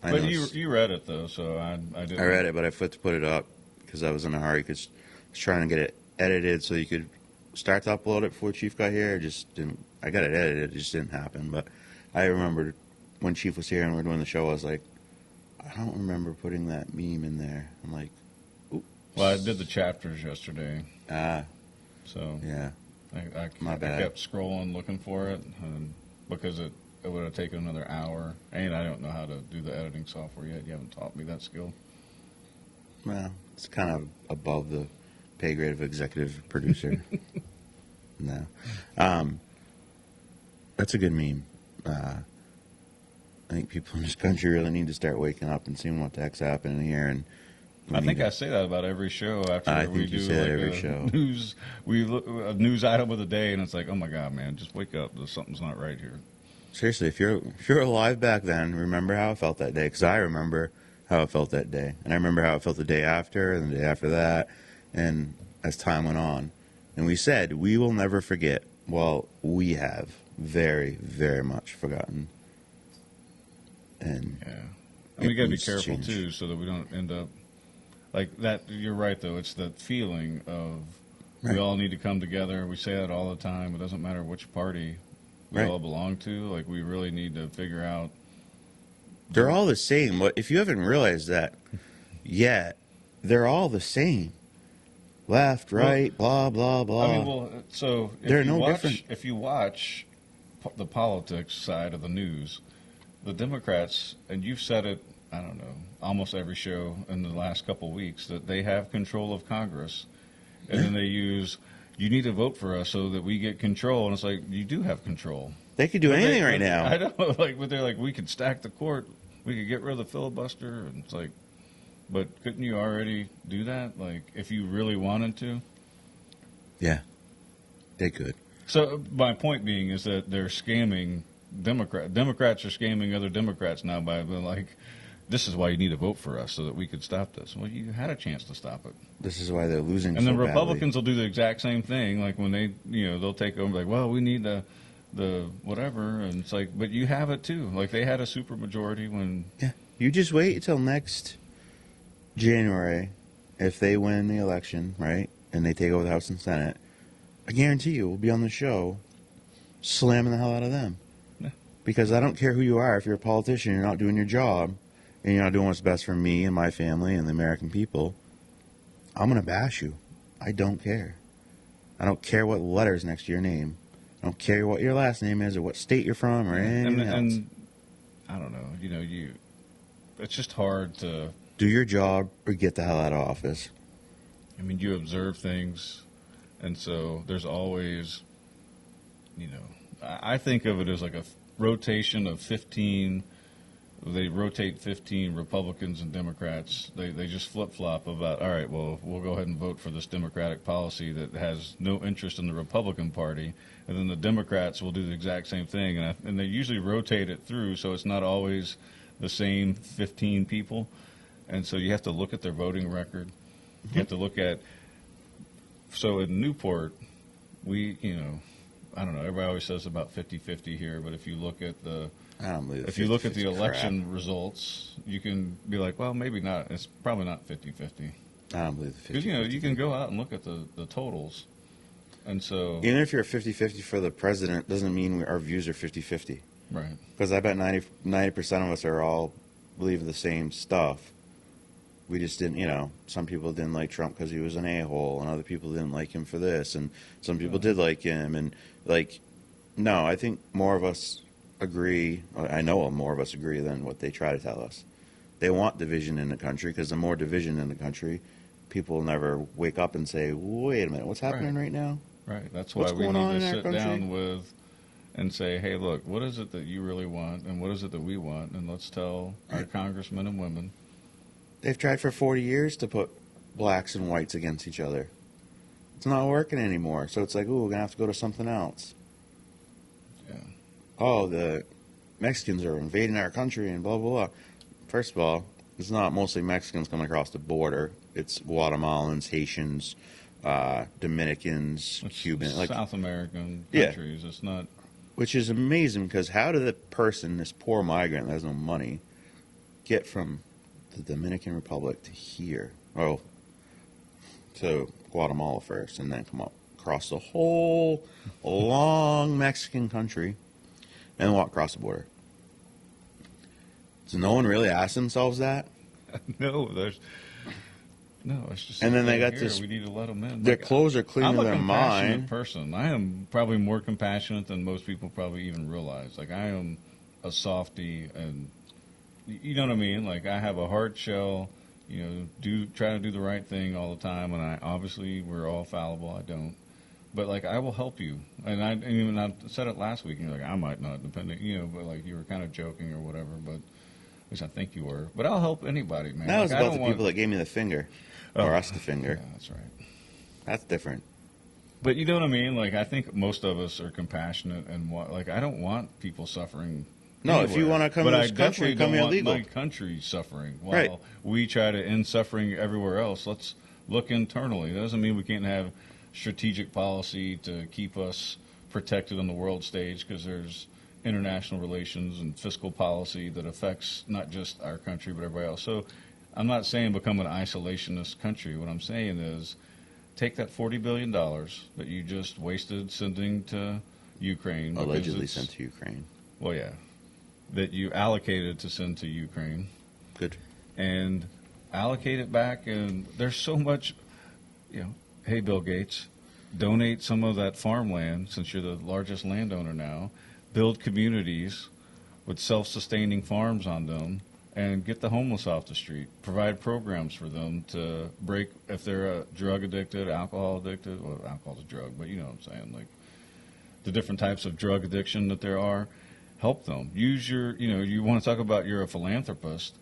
I But know you read it though, so I didn't. I read it, but I forgot to put it up because I was in a hurry because I was trying to get it edited so you could start to upload it before Chief got here. It just didn't. I got it edited. It just didn't happen. But I remembered when Chief was here and we were doing the show, I was like, I don't remember putting that meme in there. I'm like, oops. Well, I did the chapters yesterday, so Yeah. My I bad. kept scrolling looking for it, and because it would have taken another hour, and I don't know how to do the editing software yet. You haven't taught me that skill. Well, it's kind of above the pay grade of executive producer. No. That's a good meme. I think people in this country really need to start waking up and seeing what the heck's happening here. And I think I say that about every show after I we think you do say that like every a show. a news item of the day, and it's like, oh my god, man, just wake up. Something's not right here. Seriously, if you're alive back then, remember how it felt that day. Because I remember how it felt that day. And I remember how it felt the day after and the day after that. And as time went on. And we said, we will never forget. Well, we have very, very much forgotten. And Yeah, and we got to be needs to careful change. too, so that we don't end up like that. You're right, though. It's the feeling of Right. we all need to come together. We say that all the time. It doesn't matter which party we Right. all belong to. Like, we really need to figure out. They're all the same. But if you haven't realized that yet, they're all the same. Left, right, blah, blah, blah. I mean, well, so if They're you no watch, different. If you watch the politics side of the news, the Democrats, and you've said it, I don't know, almost every show in the last couple of weeks, that they have control of Congress, and then they use, you need to vote for us so that we get control, and it's like, you do have control. They could do But anything right now. I know, but they're like, we could stack the court, we could get rid of the filibuster, and it's like, but couldn't you already do that? Like, if you really wanted to? Yeah, they could. So my point being is that they're scamming Democrats are scamming other Democrats now by being like, this is why you need to vote for us so that we could stop this. Well, you had a chance to stop it. This is why they're losing. And so the badly. Republicans will do the exact same thing. Like when they, they'll take over, like, well, we need the whatever. And it's like, but you have it too. Like they had a super majority when. Yeah, you just wait until next January, if they win the election, right, and they take over the House and Senate. I guarantee you, we'll be on the show, slamming the hell out of them. Yeah. Because I don't care who you are. If you're a politician, you're not doing your job, and you're not doing what's best for me and my family and the American people. I'm gonna bash you. I don't care. I don't care what letters next to your name. I don't care what your last name is or what state you're from or anything else. And I don't know. It's just hard to. Do your job or get the hell out of office. I mean, you observe things, and so there's always, I think of it as like a rotation of 15. They rotate 15 Republicans and Democrats. They just flip-flop about, all right, well, we'll go ahead and vote for this Democratic policy that has no interest in the Republican Party. And then the Democrats will do the exact same thing. And they usually rotate it through, so it's not always the same 15 people. And so you have to look at their voting record. You have to look at, so in Newport, we, I don't know, everybody always says about 50-50 here, but if you look at the I don't believe if you look at the 50-50 election crap. results, you can be like, well, maybe not. It's probably not 50-50. I don't believe the 50-50. Because, you can go out and look at the totals. And so, Even if you're 50-50 for the president, doesn't mean our views are 50-50. right. Because I bet 90% of us are all believe the same stuff. We just didn't, some people didn't like Trump because he was an a-hole, and other people didn't like him for this, and some people did like him. And, no, I think more of us agree. I know more of us agree than what they try to tell us. They want division in the country because the more division in the country, people will never wake up and say, wait a minute, what's happening right now? Right. That's What's why we going on need to in our sit country? down with and say, hey, look, what is it that you really want, and what is it that we want, and let's tell our congressmen and women. They've tried for 40 years to put blacks and whites against each other. It's not working anymore. So it's like, ooh, we're going to have to go to something else. Yeah. Oh, the Mexicans are invading our country and blah, blah, blah. First of all, it's not mostly Mexicans coming across the border. It's Guatemalans, Haitians, Dominicans, It's Cubans. South American Yeah. countries. It's not. Which is amazing because how did the person, this poor migrant that has no money, get from the Dominican Republic to here? Oh, to Guatemala first and then come up across the whole long Mexican country and walk across the border. So no one really asked themselves that? No, it's just. And then they right got here, this- we need to let them in. Their clothes are clean I'm to a their compassionate mind. person. I am probably more compassionate than most people probably even realize. Like, I am a softie, and you know what I mean. Like, I have a hard shell. Try to do the right thing all the time, and obviously we're all fallible. I don't, but like I will help you. And I said it last week, and you're like, I might not, depending, but like you were kind of joking or whatever. But at least I think you were. But I'll help anybody, man. That was Like, I about don't the people that gave me the finger. Or us the Yeah, finger. that's right. That's different. But you know what I mean? Like, I think most of us are compassionate and I don't want people suffering. No, if you anywhere. want to come But to I this country, definitely come don't here want legal. my country suffering while Right. we try to end suffering everywhere else. Let's look internally. It doesn't mean we can't have strategic policy to keep us protected on the world stage, because there's international relations and fiscal policy that affects not just our country but everybody else. So I'm not saying become an isolationist country. What I'm saying is take that $40 billion that you just wasted sending to Ukraine. because Allegedly it's- sent to Ukraine. Well, yeah. That you allocated to send to Ukraine, Good. and allocate it back. And there's so much, hey, Bill Gates, donate some of that farmland, since you're the largest landowner now, build communities with self-sustaining farms on them, and get the homeless off the street. Provide programs for them to break, if they're drug addicted, alcohol addicted. Well, alcohol's a drug, but you know what I'm saying, like the different types of drug addiction that there are. Help them. Use your, you want to talk about you're a philanthropist,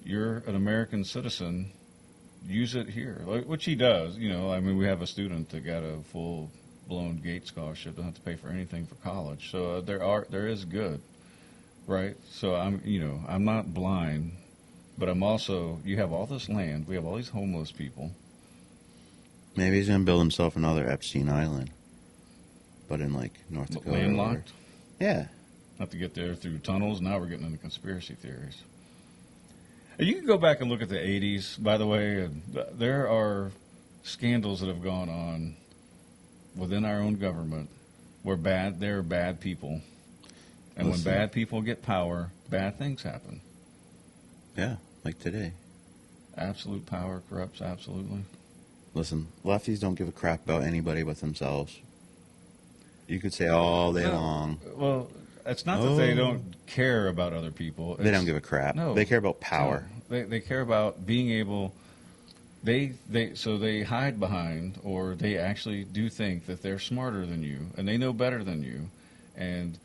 you're an American citizen, use it here, which he does. We have a student that got a full-blown Gates scholarship, doesn't have to pay for anything for college. So there is good, right? So I'm not blind, but I'm also, you have all this land, we have all these homeless people. Maybe he's going to build himself another Epstein Island. But in, North Dakota. Landlocked. Yeah. Have to get there through tunnels. Now we're getting into conspiracy theories. And you can go back and look at the 80s, by the way, and there are scandals that have gone on within our own government where there are bad people. And Listen. when bad people get power, bad things happen. Yeah, like today. Absolute power corrupts absolutely. Listen, lefties don't give a crap about anybody but themselves. You could say all day long. Well, it's not that they don't care about other people. They don't give a crap. No. They care about power. No. They care about being able. So they hide behind, or they actually do think that they're smarter than you and they know better than you, and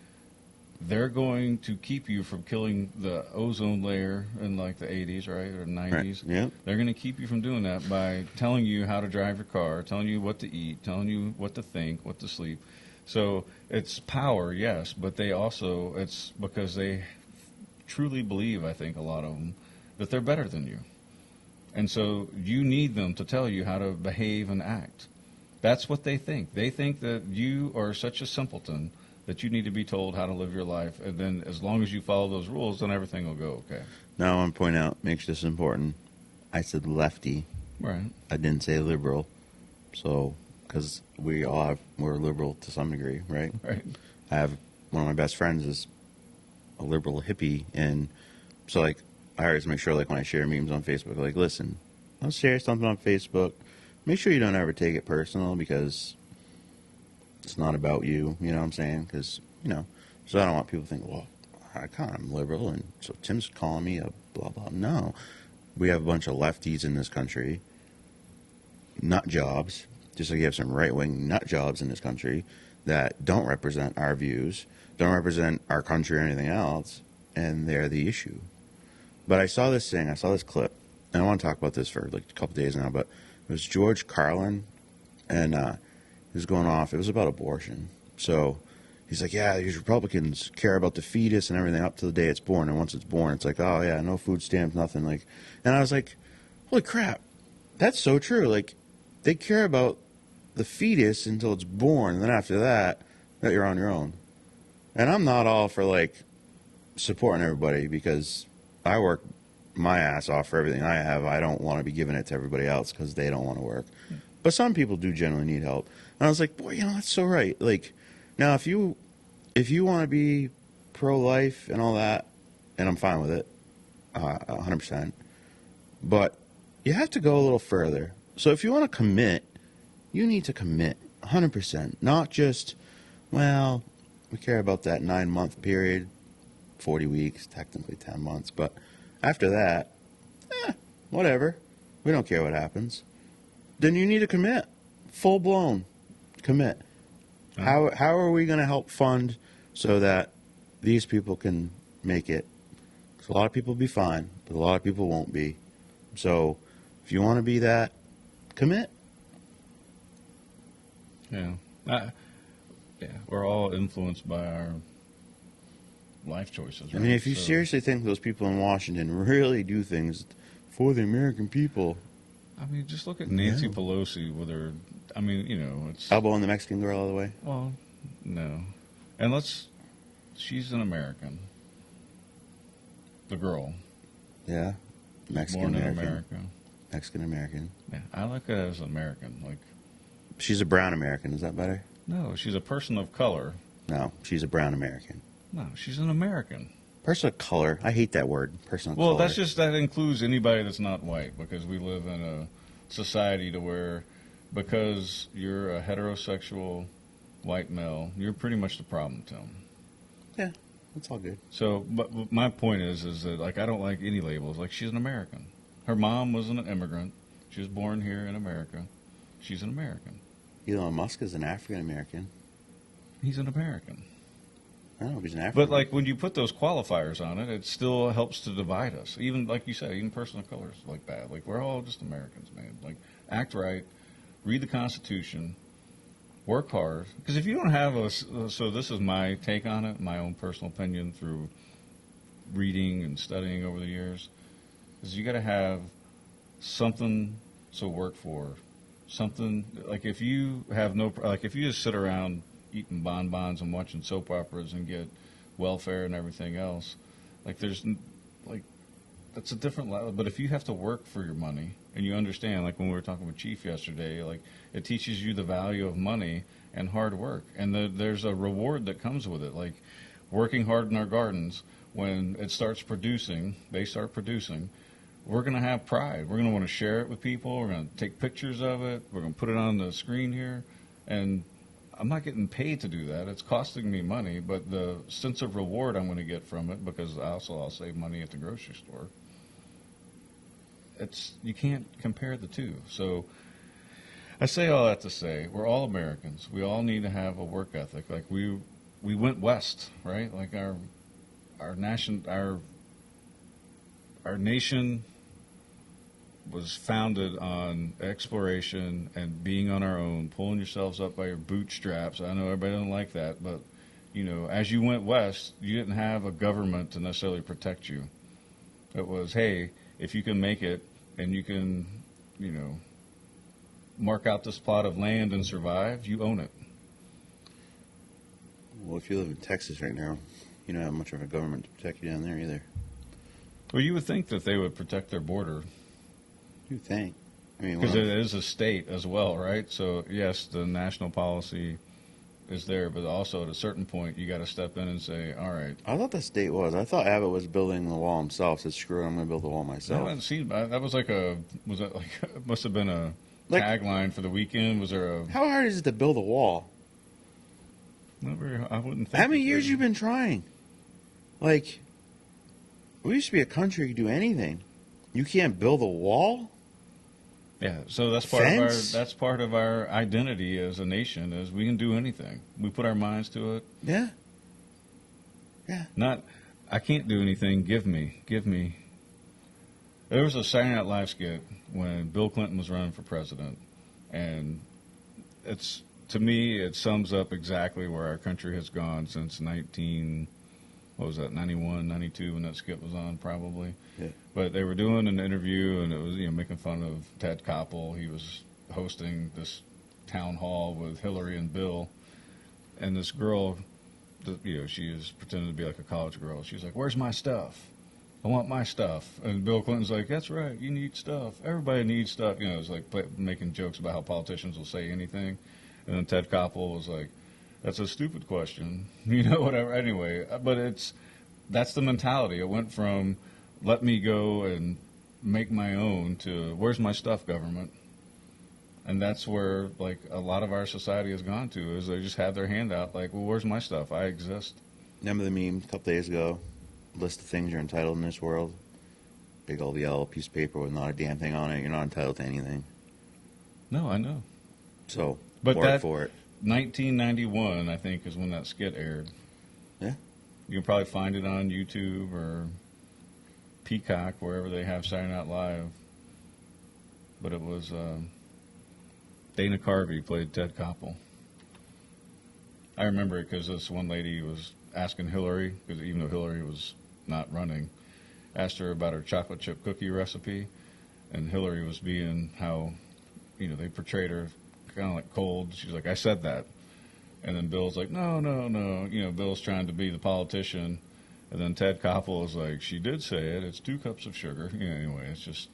they're going to keep you from killing the ozone layer in the 80s, right, or 90s. Right. Yep. They're going to keep you from doing that by telling you how to drive your car, telling you what to eat, telling you what to think, what to sleep. So it's power, yes, but it's because they truly believe, I think, a lot of them, that they're better than you. And so you need them to tell you how to behave and act. That's what they think. They think that you are such a simpleton that you need to be told how to live your life. And then as long as you follow those rules, then everything will go okay. Now I want to point out, make sure this is important. I said lefty. Right. I didn't say liberal. So, because we're liberal to some degree, right? Right. I have one of my best friends is a liberal hippie, and so like I always make sure like when I share memes on Facebook, like listen, I'll share something on Facebook. Make sure you don't ever take it personal because it's not about you. You know what I'm saying? Because so I don't want people to think, well, I'm liberal, and so Tim's calling me a blah blah. No, we have a bunch of lefties in this country, nut jobs. Just like you have some right wing nut jobs in this country that don't represent our views, don't represent our country or anything else, and they're the issue. But I saw this clip, and I want to talk about this for like a couple days now, but it was George Carlin, and he was going off. It was about abortion. So he's like, yeah, these Republicans care about the fetus and everything up to the day it's born, and once it's born, it's like, oh, yeah, no food stamps, nothing. Like, and I was like, holy crap, that's so true. Like, they care about the fetus until it's born, and then after that you're on your own. And I'm not all for like supporting everybody because I work my ass off for everything I have. I don't want to be giving it to everybody else because they don't want to work. But some people do generally need help. And I was like, boy, that's so right. Like, now if you want to be pro-life and all that, and I'm fine with it, 100%. But you have to go a little further. So if you want to commit, you need to commit 100%, not just, well, we care about that 9-month period, 40 weeks, technically 10 months, but after that, whatever. We don't care what happens. Then you need to commit, full blown commit. How are we going to help fund so that these people can make it? Because a lot of people will be fine, but a lot of people won't be. So if you want to be that, commit. Yeah. We're all influenced by our life choices. Right? I mean, if you seriously think those people in Washington really do things for the American people. I mean, just look at Nancy Pelosi with her, it's... Elbowing the Mexican girl all the way? Well, no. And she's an American. The girl. Yeah. Mexican Born in American. America. Mexican American. Yeah, I like her as an American. Like, she's a brown American. Is that better? No, she's a person of color. No, she's a brown American. No, she's an American. Person of color. I hate that word. Person of color. Well, that includes anybody that's not white, because we live in a society to where, because you're a heterosexual white male, you're pretty much the problem, Tim. Yeah, that's all good. So, but my point is that, like, I don't like any labels. Like, she's an American. Her mom was an immigrant. She was born here in America. She's an American. Elon Musk is an African American. He's an American. I don't know if he's an African. But, like, when you put those qualifiers on it, it still helps to divide us. Even, like you said, even person of color is like that. Like, we're all just Americans, man. Like, act right, read the Constitution, work hard. Because if you don't have so this is my take on it, my own personal opinion through reading and studying over the years, is you got to have something to work for. Something, like, if you have if you just sit around eating bonbons and watching soap operas and get welfare and everything else, like, that's a different level. But if you have to work for your money, and you understand, like when we were talking with Chief yesterday, like, it teaches you the value of money and hard work, and there's a reward that comes with it. Like, working hard in our gardens, when it starts producing, they start producing, we're going to have pride. We're going to want to share it with people. We're going to take pictures of it. We're going to put it on the screen here. And I'm not getting paid to do that. It's costing me money, but the sense of reward I'm going to get from it, because I'll save money at the grocery store. You can't compare the two. So I say all that to say, we're all Americans. We all need to have a work ethic. Like, we went west, right? Like, our nation was founded on exploration and being on our own, pulling yourselves up by your bootstraps. I know everybody doesn't like that, but, as you went west, you didn't have a government to necessarily protect you. It was, hey, if you can make it and you can, mark out this plot of land and survive, you own it. Well, if you live in Texas right now, you don't have much of a government to protect you down there either. Well, you would think that they would protect their border. You think? I mean, Because it is a state as well, right? So, yes, the national policy is there, but also at a certain point, you got to step in and say, all right. I thought the state was. I thought Abbott was building the wall himself. Said, screw it, I'm going to build the wall I myself. haven't seen that. Was that like, it must have been a tagline for the weekend. Was there a. How hard is it to build a wall? Not very, I wouldn't think. How many years you been trying? Like, we used to be a country who could do anything. You can't build a wall? Yeah, so that's part of our identity as a nation is we can do anything. We put our minds to it. Yeah. Yeah. Not, I can't do anything. Give me. There was a Saturday Night Live skit when Bill Clinton was running for president, and to me it sums up exactly where our country has gone since 91, 92 when that skit was on probably. Yeah. But they were doing an interview, and it was making fun of Ted Koppel. He was hosting this town hall with Hillary and Bill, and this girl, she is pretending to be like a college girl. She's like, "Where's my stuff? I want my stuff." And Bill Clinton's like, "That's right, you need stuff. Everybody needs stuff." It's like making jokes about how politicians will say anything, and then Ted Koppel was like, "That's a stupid question," whatever. Anyway, but that's the mentality. It went from let me go and make my own to where's my stuff, government? And that's where like a lot of our society has gone to is they just have their hand out like, well, where's my stuff? I exist. Remember the meme a couple days ago? List of things you're entitled in this world. Big old yellow piece of paper with not a damn thing on it. You're not entitled to anything. No, I know. So, but work for it. 1991, I think, is when that skit aired. Yeah. You can probably find it on YouTube or Peacock, wherever they have Saturday Night Live. But it was Dana Carvey played Ted Koppel. I remember it because this one lady was asking Hillary, because even though Hillary was not running, asked her about her chocolate chip cookie recipe, and Hillary was being how, they portrayed her kind of like cold. She's like, I said that. And then Bill's like, no. Bill's trying to be the politician. And then Ted Koppel is like, she did say it. It's 2 cups of sugar. Anyway, it's just,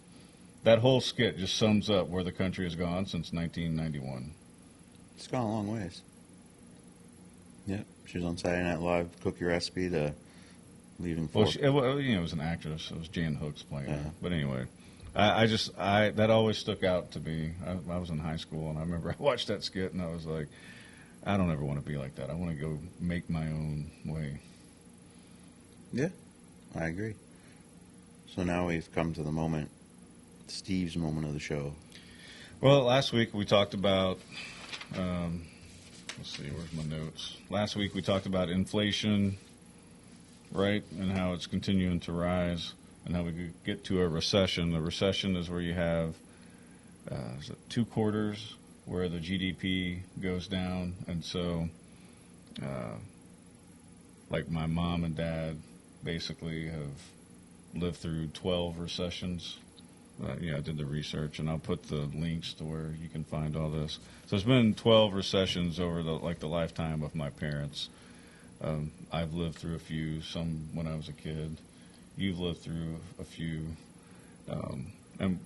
that whole skit just sums up where the country has gone since 1991. It's gone a long ways. Yep. She was on Saturday Night Live, cookie recipe to leaving for. Well, it was an actress. It was Jan Hooks playing her. But anyway, that always stuck out to me. I was in high school, and I remember I watched that skit, and I was like, I don't ever want to be like that. I want to go make my own way. Yeah, I agree. So now we've come to the moment, Steve's moment of the show. Well, last week we talked about, let's see, where's my notes? Last week we talked about inflation, right, and how it's continuing to rise, and how we could get to a recession. A recession is where you have 2 quarters where the GDP goes down, and so, like my mom and dad basically have lived through 12 recessions. I did the research, and I'll put the links to where you can find all this. So it's been 12 recessions over the lifetime of my parents. I've lived through a few, some when I was a kid. You've lived through a few, and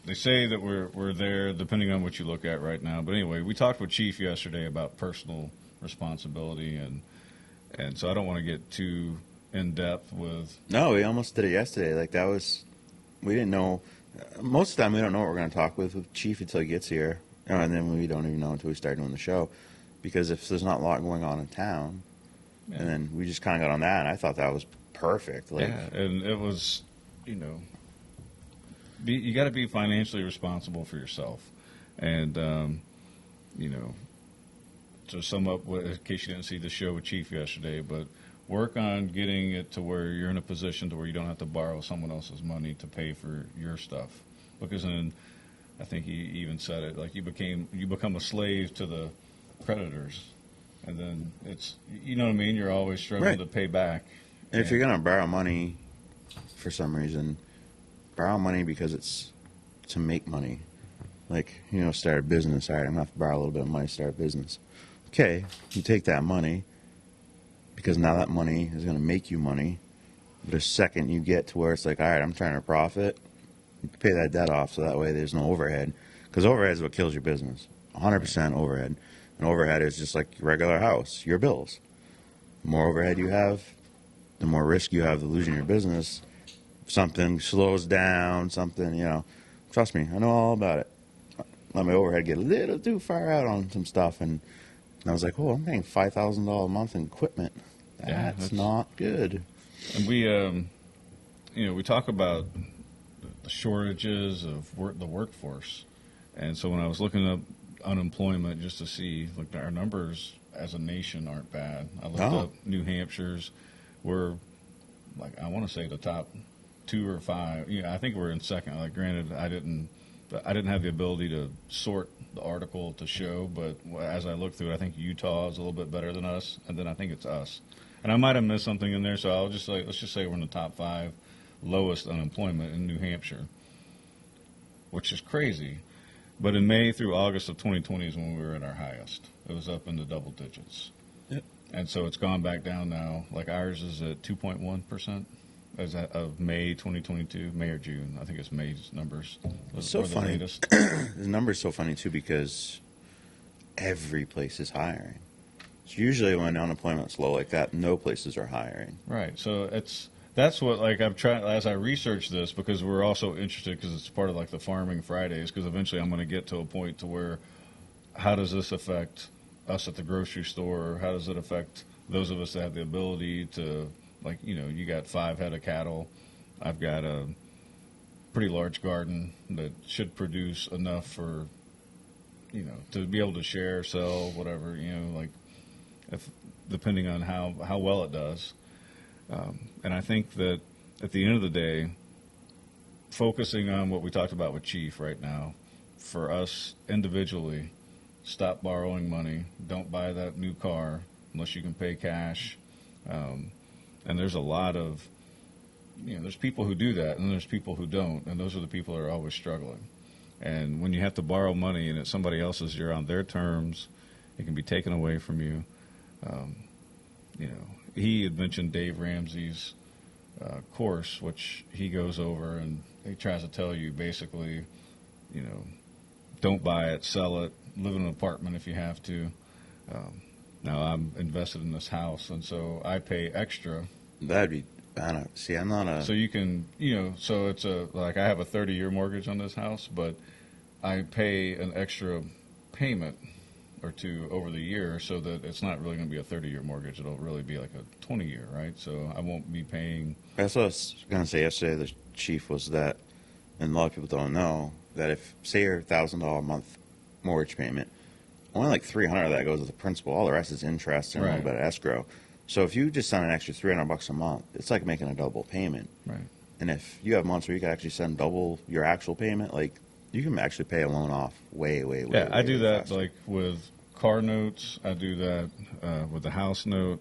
they say that we're there depending on what you look at right now. But anyway, we talked with Chief yesterday about personal responsibility, and so I don't want to get too in depth with. No, we almost did it yesterday. Like that was, we didn't know. Most of the time, we don't know what we're going to talk with Chief until he gets here, and then we don't even know until we start doing the show, because if there's not a lot going on in town, and then we just kind of got on that, and I thought that was perfect. Like, yeah, and it was, you got to be financially responsible for yourself, and to sum up, in case you didn't see the show with Chief yesterday, but work on getting it to where you're in a position to where you don't have to borrow someone else's money to pay for your stuff. Because then, I think he even said it, like you become a slave to the creditors, and then it's, you know what I mean, you're always struggling to pay back. And if you're going to borrow money for some reason, borrow money because it's to make money. Like, start a business. All right, I'm going to have to borrow a little bit of money to start a business. Okay, you take that money because now that money is going to make you money. But the second you get to where it's like, all right, I'm trying to profit, you pay that debt off so that way there's no overhead. Because overhead is what kills your business. 100% overhead. And overhead is just like your regular house, your bills. The more overhead you have, the more risk you have of losing your business. If something slows down, trust me, I know all about it. Let my overhead get a little too far out on some stuff, and I was like, I'm paying $5,000 a month in equipment. That's not good. And we talk about the shortages of the workforce. And so when I was looking up unemployment just to see, look, our numbers as a nation aren't bad. I looked up New Hampshire's. We're, like, I want to say the top 2 or 5. I think we're in second. Like, granted, I didn't have the ability to sort the article to show, but as I look through it, I think Utah is a little bit better than us, and then I think it's us. And I might have missed something in there, so let's just say we're in the top 5 lowest unemployment in New Hampshire, which is crazy. But in May through August of 2020 is when we were at our highest. It was up in the double digits. Yep. And so it's gone back down now. Like ours is at 2.1% as of May 2022, May or June. I think it's May's numbers. It's so funny. The number's so funny, too, because every place is hiring. It's usually when unemployment's low like that, no places are hiring. Right. So that's what, like, I've tried as I research this, because we're also interested, because it's part of like the Farming Fridays, because eventually I'm going to get to a point to where, how does this affect us at the grocery store? How does it affect those of us that have the ability to, like, you got 5 head of cattle. I've got a pretty large garden that should produce enough for, to be able to share, sell, whatever, like, if depending on how well it does. And I think that at the end of the day, focusing on what we talked about with Chief right now, for us individually, stop borrowing money. Don't buy that new car unless you can pay cash. And there's a lot of, there's people who do that, and there's people who don't, and those are the people that are always struggling. And when you have to borrow money and it's somebody else's, you're on their terms, it can be taken away from you. He had mentioned Dave Ramsey's course, which he goes over, and he tries to tell you basically, don't buy it, sell it, live in an apartment if you have to. Now I'm invested in this house, and so I pay extra. That'd be, I'm not a... So you can, so it's like I have a 30-year mortgage on this house, but I pay an extra payment or two over the year, so that it's not really going to be a 30-year mortgage. It'll really be like a 20-year, right? So I won't be paying. That's what I was going to say yesterday. The Chief was that, and a lot of people don't know, that if, say, your $1,000 a month mortgage payment, only like $300 of that goes to the principal. All the rest is interest and a little bit of escrow. So if you just send an extra $300 a month, it's like making a double payment. Right. And if you have months where you can actually send double your actual payment, like, you can actually pay a loan off way I do that faster. like with car notes. I do that with the house note.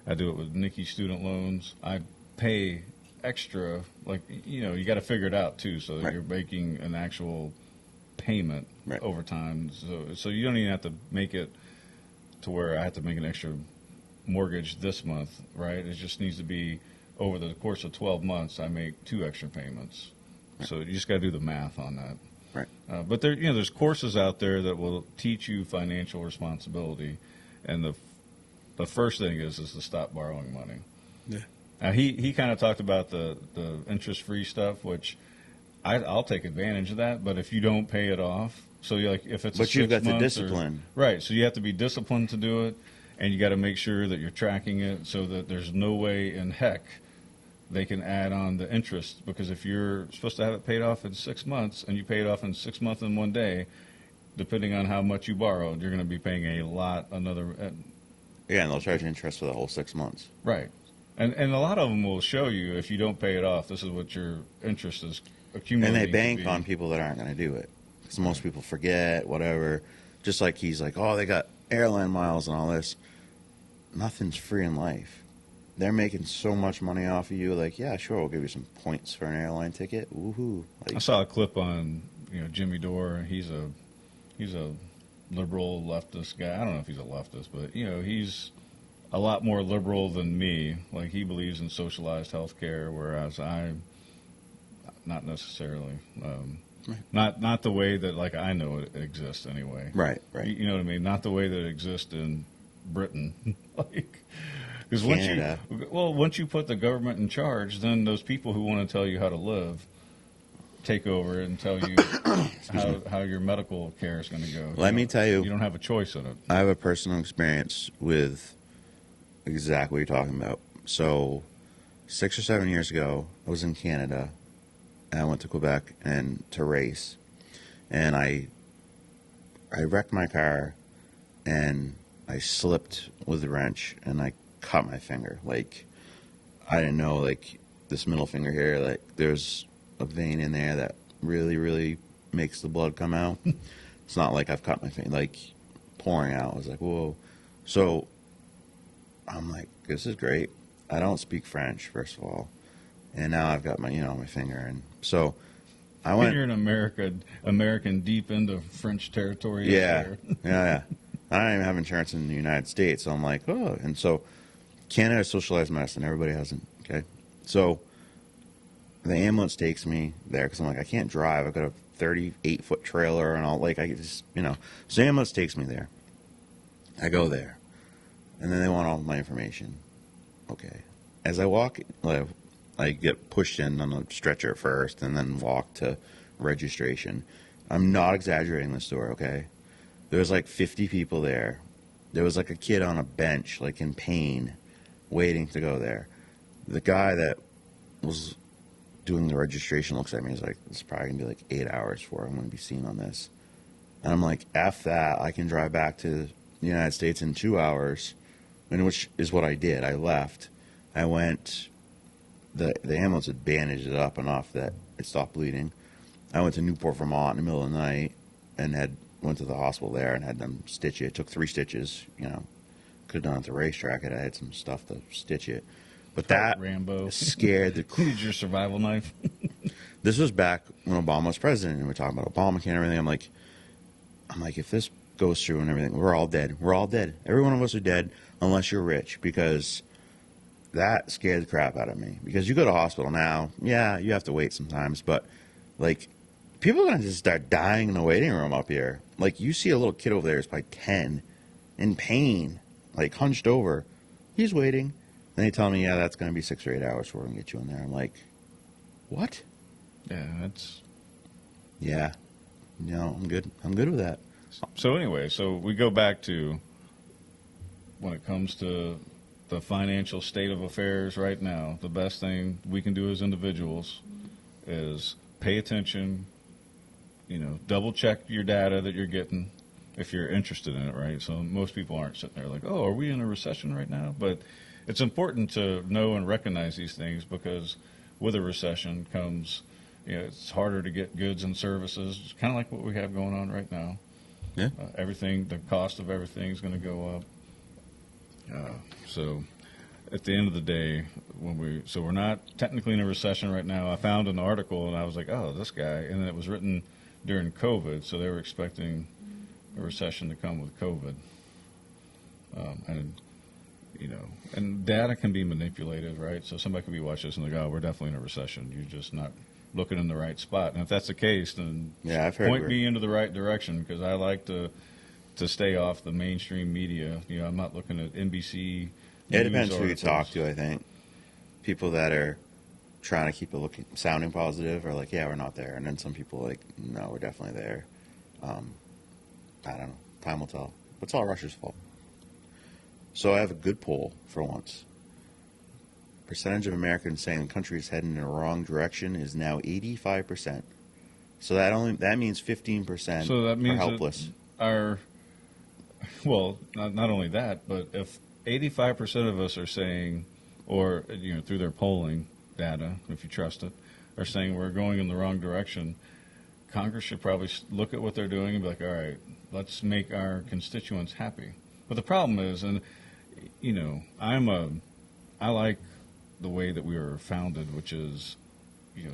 I do it with Nikki student loans. I pay extra, like, you got to figure it out too, so that you're making an actual payment over time. So you don't even have to make it to where I have to make an extra mortgage this month, right? It just needs to be over the course of 12 months. I make 2 extra payments. So you just got to do the math on that. Right. But there's courses out there that will teach you financial responsibility, and the first thing is to stop borrowing money. Yeah. Now he kind of talked about the interest-free stuff, which I'll take advantage of that. But if you don't pay it off, so like if it's but you've got the discipline, right? So you have to be disciplined to do it, and you got to make sure that you're tracking it, so that there's no way in heck they can add on the interest, because if you're supposed to have it paid off in 6 months and you pay it off in 6 months and 1 day, depending on how much you borrowed, you're going to be paying a lot another. Yeah, and they'll charge you interest for the whole 6 months. Right. And a lot of them will show you, if you don't pay it off, this is what your interest is accumulating. And they bank on people that aren't going to do it, because most people forget, whatever. Just like he's like, oh, they got airline miles and all this. Nothing's free in life. they're making so much money off of you. Like, yeah, sure, we'll give you some points for an airline ticket. Woohoo! Like, I saw a clip on Jimmy Dore. He's a liberal leftist guy. I don't know if he's a leftist, but he's a lot more liberal than me. Like he believes in socialized healthcare, whereas I'm not necessarily. Not the way that like I know it exists anyway. right. You know what I mean? Not the way that it exists in Britain. Like, because Canada. once you put the government in charge, then those people who want to tell you how to live take over and tell you how your medical care is going to go. Let me tell you, you don't have a choice in it. I have a personal experience with exactly what you're talking about. So, 6 or 7 years ago, I was in Canada, and I went to Quebec and to race, and I wrecked my car, and I slipped with the wrench, and I cut my finger. Like, I didn't know, like, this middle finger here, like, there's a vein in there that really, really makes the blood come out. It's not like I've cut my finger, like, pouring out. I was like, whoa. So, I'm like, this is great. I don't speak French, first of all. And now I've got my, my finger. And so I went. You're an American deep into French territory. Yeah. Yeah. I don't even have insurance in the United States. So I'm like, oh. And so Canada has socialized medicine. Everybody hasn't. Okay. So the ambulance takes me there because I'm like, I can't drive. I've got a 38-foot trailer and all. Like, I just, So the ambulance takes me there. I go there. And then they want all my information. Okay. As I walk, I get pushed in on a stretcher first and then walk to registration. I'm not exaggerating this story, okay? There was like 50 people there. There was like a kid on a bench, like in pain, waiting to go there. The guy that was doing the registration looks at me and is like, it's probably going to be like 8 hours before I'm going to be seen on this. And I'm like, F that. I can drive back to the United States in 2 hours, and which is what I did. I left. I went, the ambulance had bandaged it up enough that it stopped bleeding. I went to Newport, Vermont in the middle of the night and went to the hospital there and had them stitch it. It took 3 stitches, Could have done it at the racetrack. I had some stuff to stitch it. But that Rambo scared the Use your survival knife. This was back when Obama was president, and we're talking about Obamacare and everything. I'm like, if this goes through and everything, we're all dead. We're all dead. Every one of us are dead unless you're rich, because that scared the crap out of me. Because you go to a hospital now, yeah, you have to wait sometimes, but like, people are gonna just start dying in the waiting room up here. Like, you see a little kid over there who's probably 10, in pain, like hunched over. He's waiting. Then they tell me, yeah, that's gonna be 6 or 8 hours before we can get you in there. I'm like, what? Yeah, that's. Yeah, I'm good. I'm good with that. So anyway, so we go back to when it comes to the financial state of affairs right now, the best thing we can do as individuals is pay attention, double check your data that you're getting if you're interested in it, right? So most people aren't sitting there like, oh, are we in a recession right now? But it's important to know and recognize these things, because with a recession comes, it's harder to get goods and services. It's kind of like what we have going on right now. Yeah. The cost of everything is going to go up. So at the end of the day, we're not technically in a recession right now. I found an article and I was like, oh, this guy, and it was written during COVID, so they were expecting a recession to come with COVID. And data can be manipulated, right? So somebody could be watching this and like, oh, we're definitely in a recession. You're just not looking in the right spot. And if that's the case, then point me into the right direction, because I like to stay off the mainstream media. I'm not looking at NBC. It depends who you talk to, I think. People that are trying to keep it sounding positive are like, yeah, we're not there. And then some people are like, no, we're definitely there. I don't know. Time will tell. It's all Russia's fault. So I have a good poll for once. Percentage of Americans saying the country is heading in the wrong direction is now 85%. So that means 15% so that means are helpless. Not only that, but if 85% of us are saying, or through their polling data, if you trust it, are saying we're going in the wrong direction, Congress should probably look at what they're doing and be like, all right, let's make our constituents happy. But the problem is, and I'm I like the way that we were founded, which is,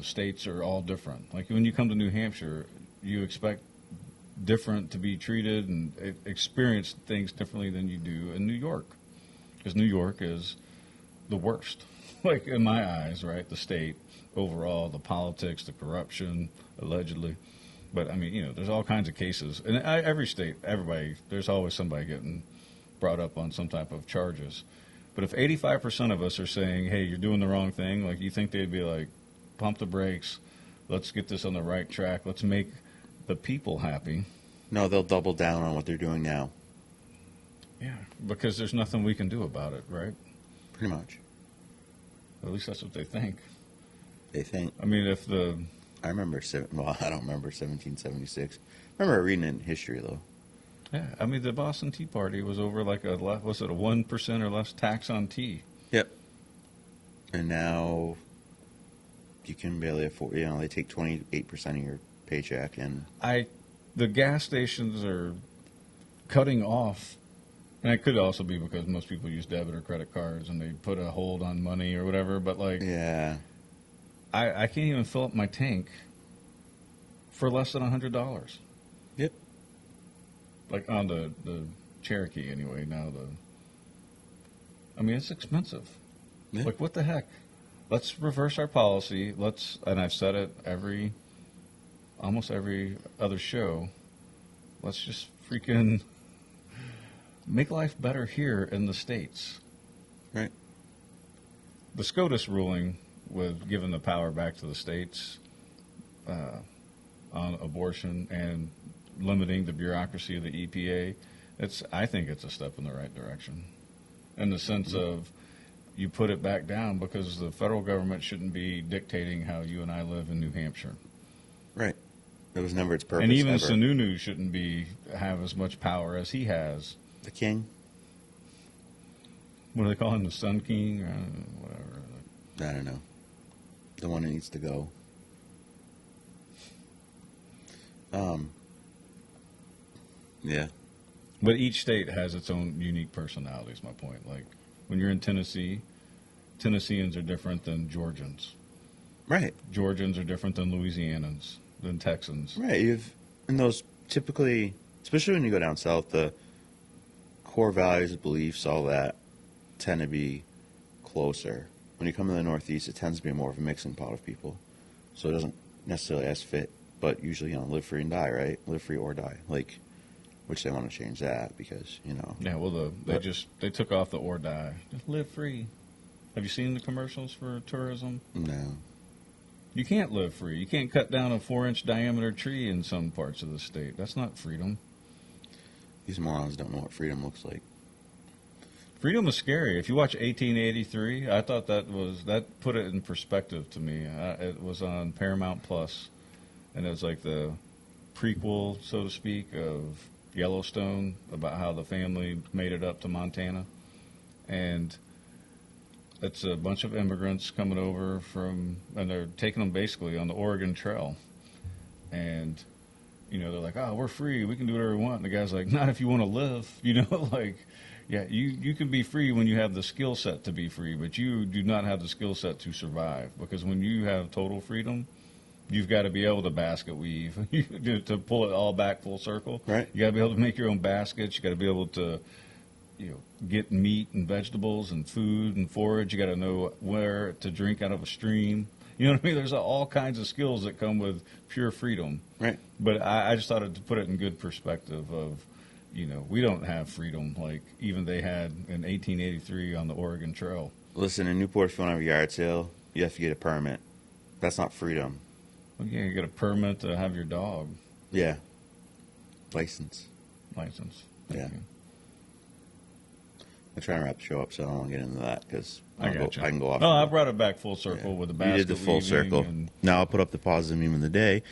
states are all different. Like when you come to New Hampshire, you expect different to be treated and experience things differently than you do in New York, because New York is the worst. Like in my eyes, right? The state overall, the politics, the corruption, allegedly. But I mean, there's all kinds of cases, and every state, everybody, there's always somebody getting brought up on some type of charges. But if 85% of us are saying, "Hey, you're doing the wrong thing," like you think they'd be like, "Pump the brakes, let's get this on the right track, let's make the people happy." No, they'll double down on what they're doing now. Yeah, because there's nothing we can do about it, right? Pretty much. At least that's what they think. They think. I mean, I remember, I don't remember 1776. I remember reading it in history, though. Yeah, I mean, the Boston Tea Party was over like was it a 1% or less tax on tea? Yep. And now you can barely afford, they take 28% of your paycheck. And the gas stations are cutting off, and it could also be because most people use debit or credit cards and they put a hold on money or whatever, but like, yeah. I can't even fill up my tank for less than $100. Yep. Like on the Cherokee anyway. Now I mean, it's expensive. Yeah. Like, what the heck? Let's reverse our policy. And I've said it almost every other show. Let's just freaking make life better here in the States. Right. The SCOTUS ruling with giving the power back to the states on abortion and limiting the bureaucracy of the EPA, I think it's a step in the right direction. In the sense of you put it back down because the federal government shouldn't be dictating how you and I live in New Hampshire. Right. That was never its purpose. And even ever. Sununu shouldn't have as much power as he has. The king? What do they call him? The Sun King? Or whatever. I don't know. The one that needs to go. Yeah. But each state has its own unique personality, is my point. Like, when you're in Tennessee, Tennesseans are different than Georgians. Right. Georgians are different than Louisianans, than Texans. Right. And those typically, especially when you go down south, the core values, beliefs, all that tend to be closer. When you come to the Northeast, it tends to be more of a mixing pot of people. So it doesn't necessarily as fit, but usually, live free and die, right? Live free or die. Like, which they want to change that because, Yeah, well, they took off the or die. Just live free. Have you seen the commercials for tourism? No. You can't live free. You can't cut down a 4-inch diameter tree in some parts of the state. That's not freedom. These morons don't know what freedom looks like. Freedom is scary. If you watch 1883, I thought that put it in perspective to me. It was on Paramount Plus, and it was like the prequel, so to speak, of Yellowstone, about how the family made it up to Montana. And it's a bunch of immigrants coming over and they're taking them basically on the Oregon Trail. And, they're like, oh, we're free. We can do whatever we want. And the guy's like, not if you want to live. Like, yeah, you can be free when you have the skill set to be free, but you do not have the skill set to survive. Because when you have total freedom, you've got to be able to basket weave to pull it all back full circle. Right. You got to be able to make your own baskets. You got to be able to, get meat and vegetables and food and forage. You got to know where to drink out of a stream. You know what I mean? There's all kinds of skills that come with pure freedom. Right. But I just thought to put it in good perspective of, we don't have freedom like even they had in 1883 on the Oregon Trail. Listen, in Newport, if you want to have a yard sale, you have to get a permit. That's not freedom. Well, yeah, you get a permit to have your dog. Yeah. License. Yeah. I'm trying to wrap the show up, so I don't want to get into that because I can go off. Oh, I brought it back full circle with the basket. You did the full weaving circle. Now I'll put up the positive meme of the day.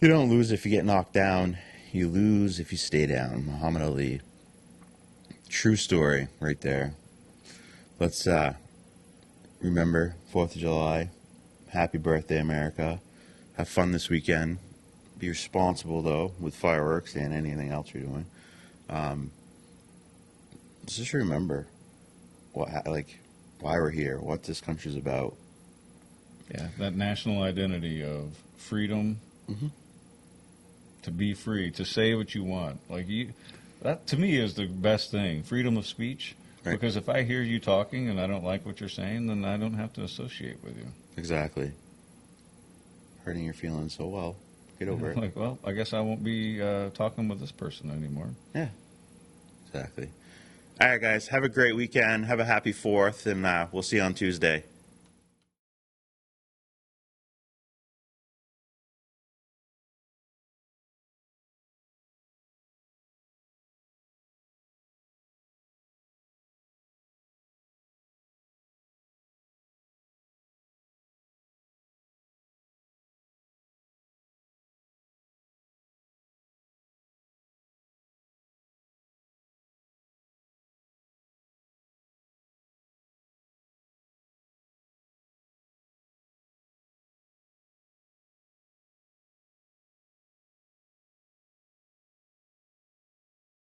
You don't lose if you get knocked down. You lose if you stay down. Muhammad Ali. True story right there. Let's remember 4th of July. Happy birthday, America. Have fun this weekend. Be responsible, though, with fireworks and anything else you're doing. Just remember why we're here, what this country's about. Yeah, that national identity of freedom, to be free, to say what you want. That to me is the best thing, freedom of speech. Right. Because if I hear you talking and I don't like what you're saying, then I don't have to associate with you. Exactly. Hurting your feelings so well. Get over it. Like, well, I guess I won't be talking with this person anymore. Yeah, exactly. All right, guys. Have a great weekend. Have a happy 4th, and we'll see you on Tuesday.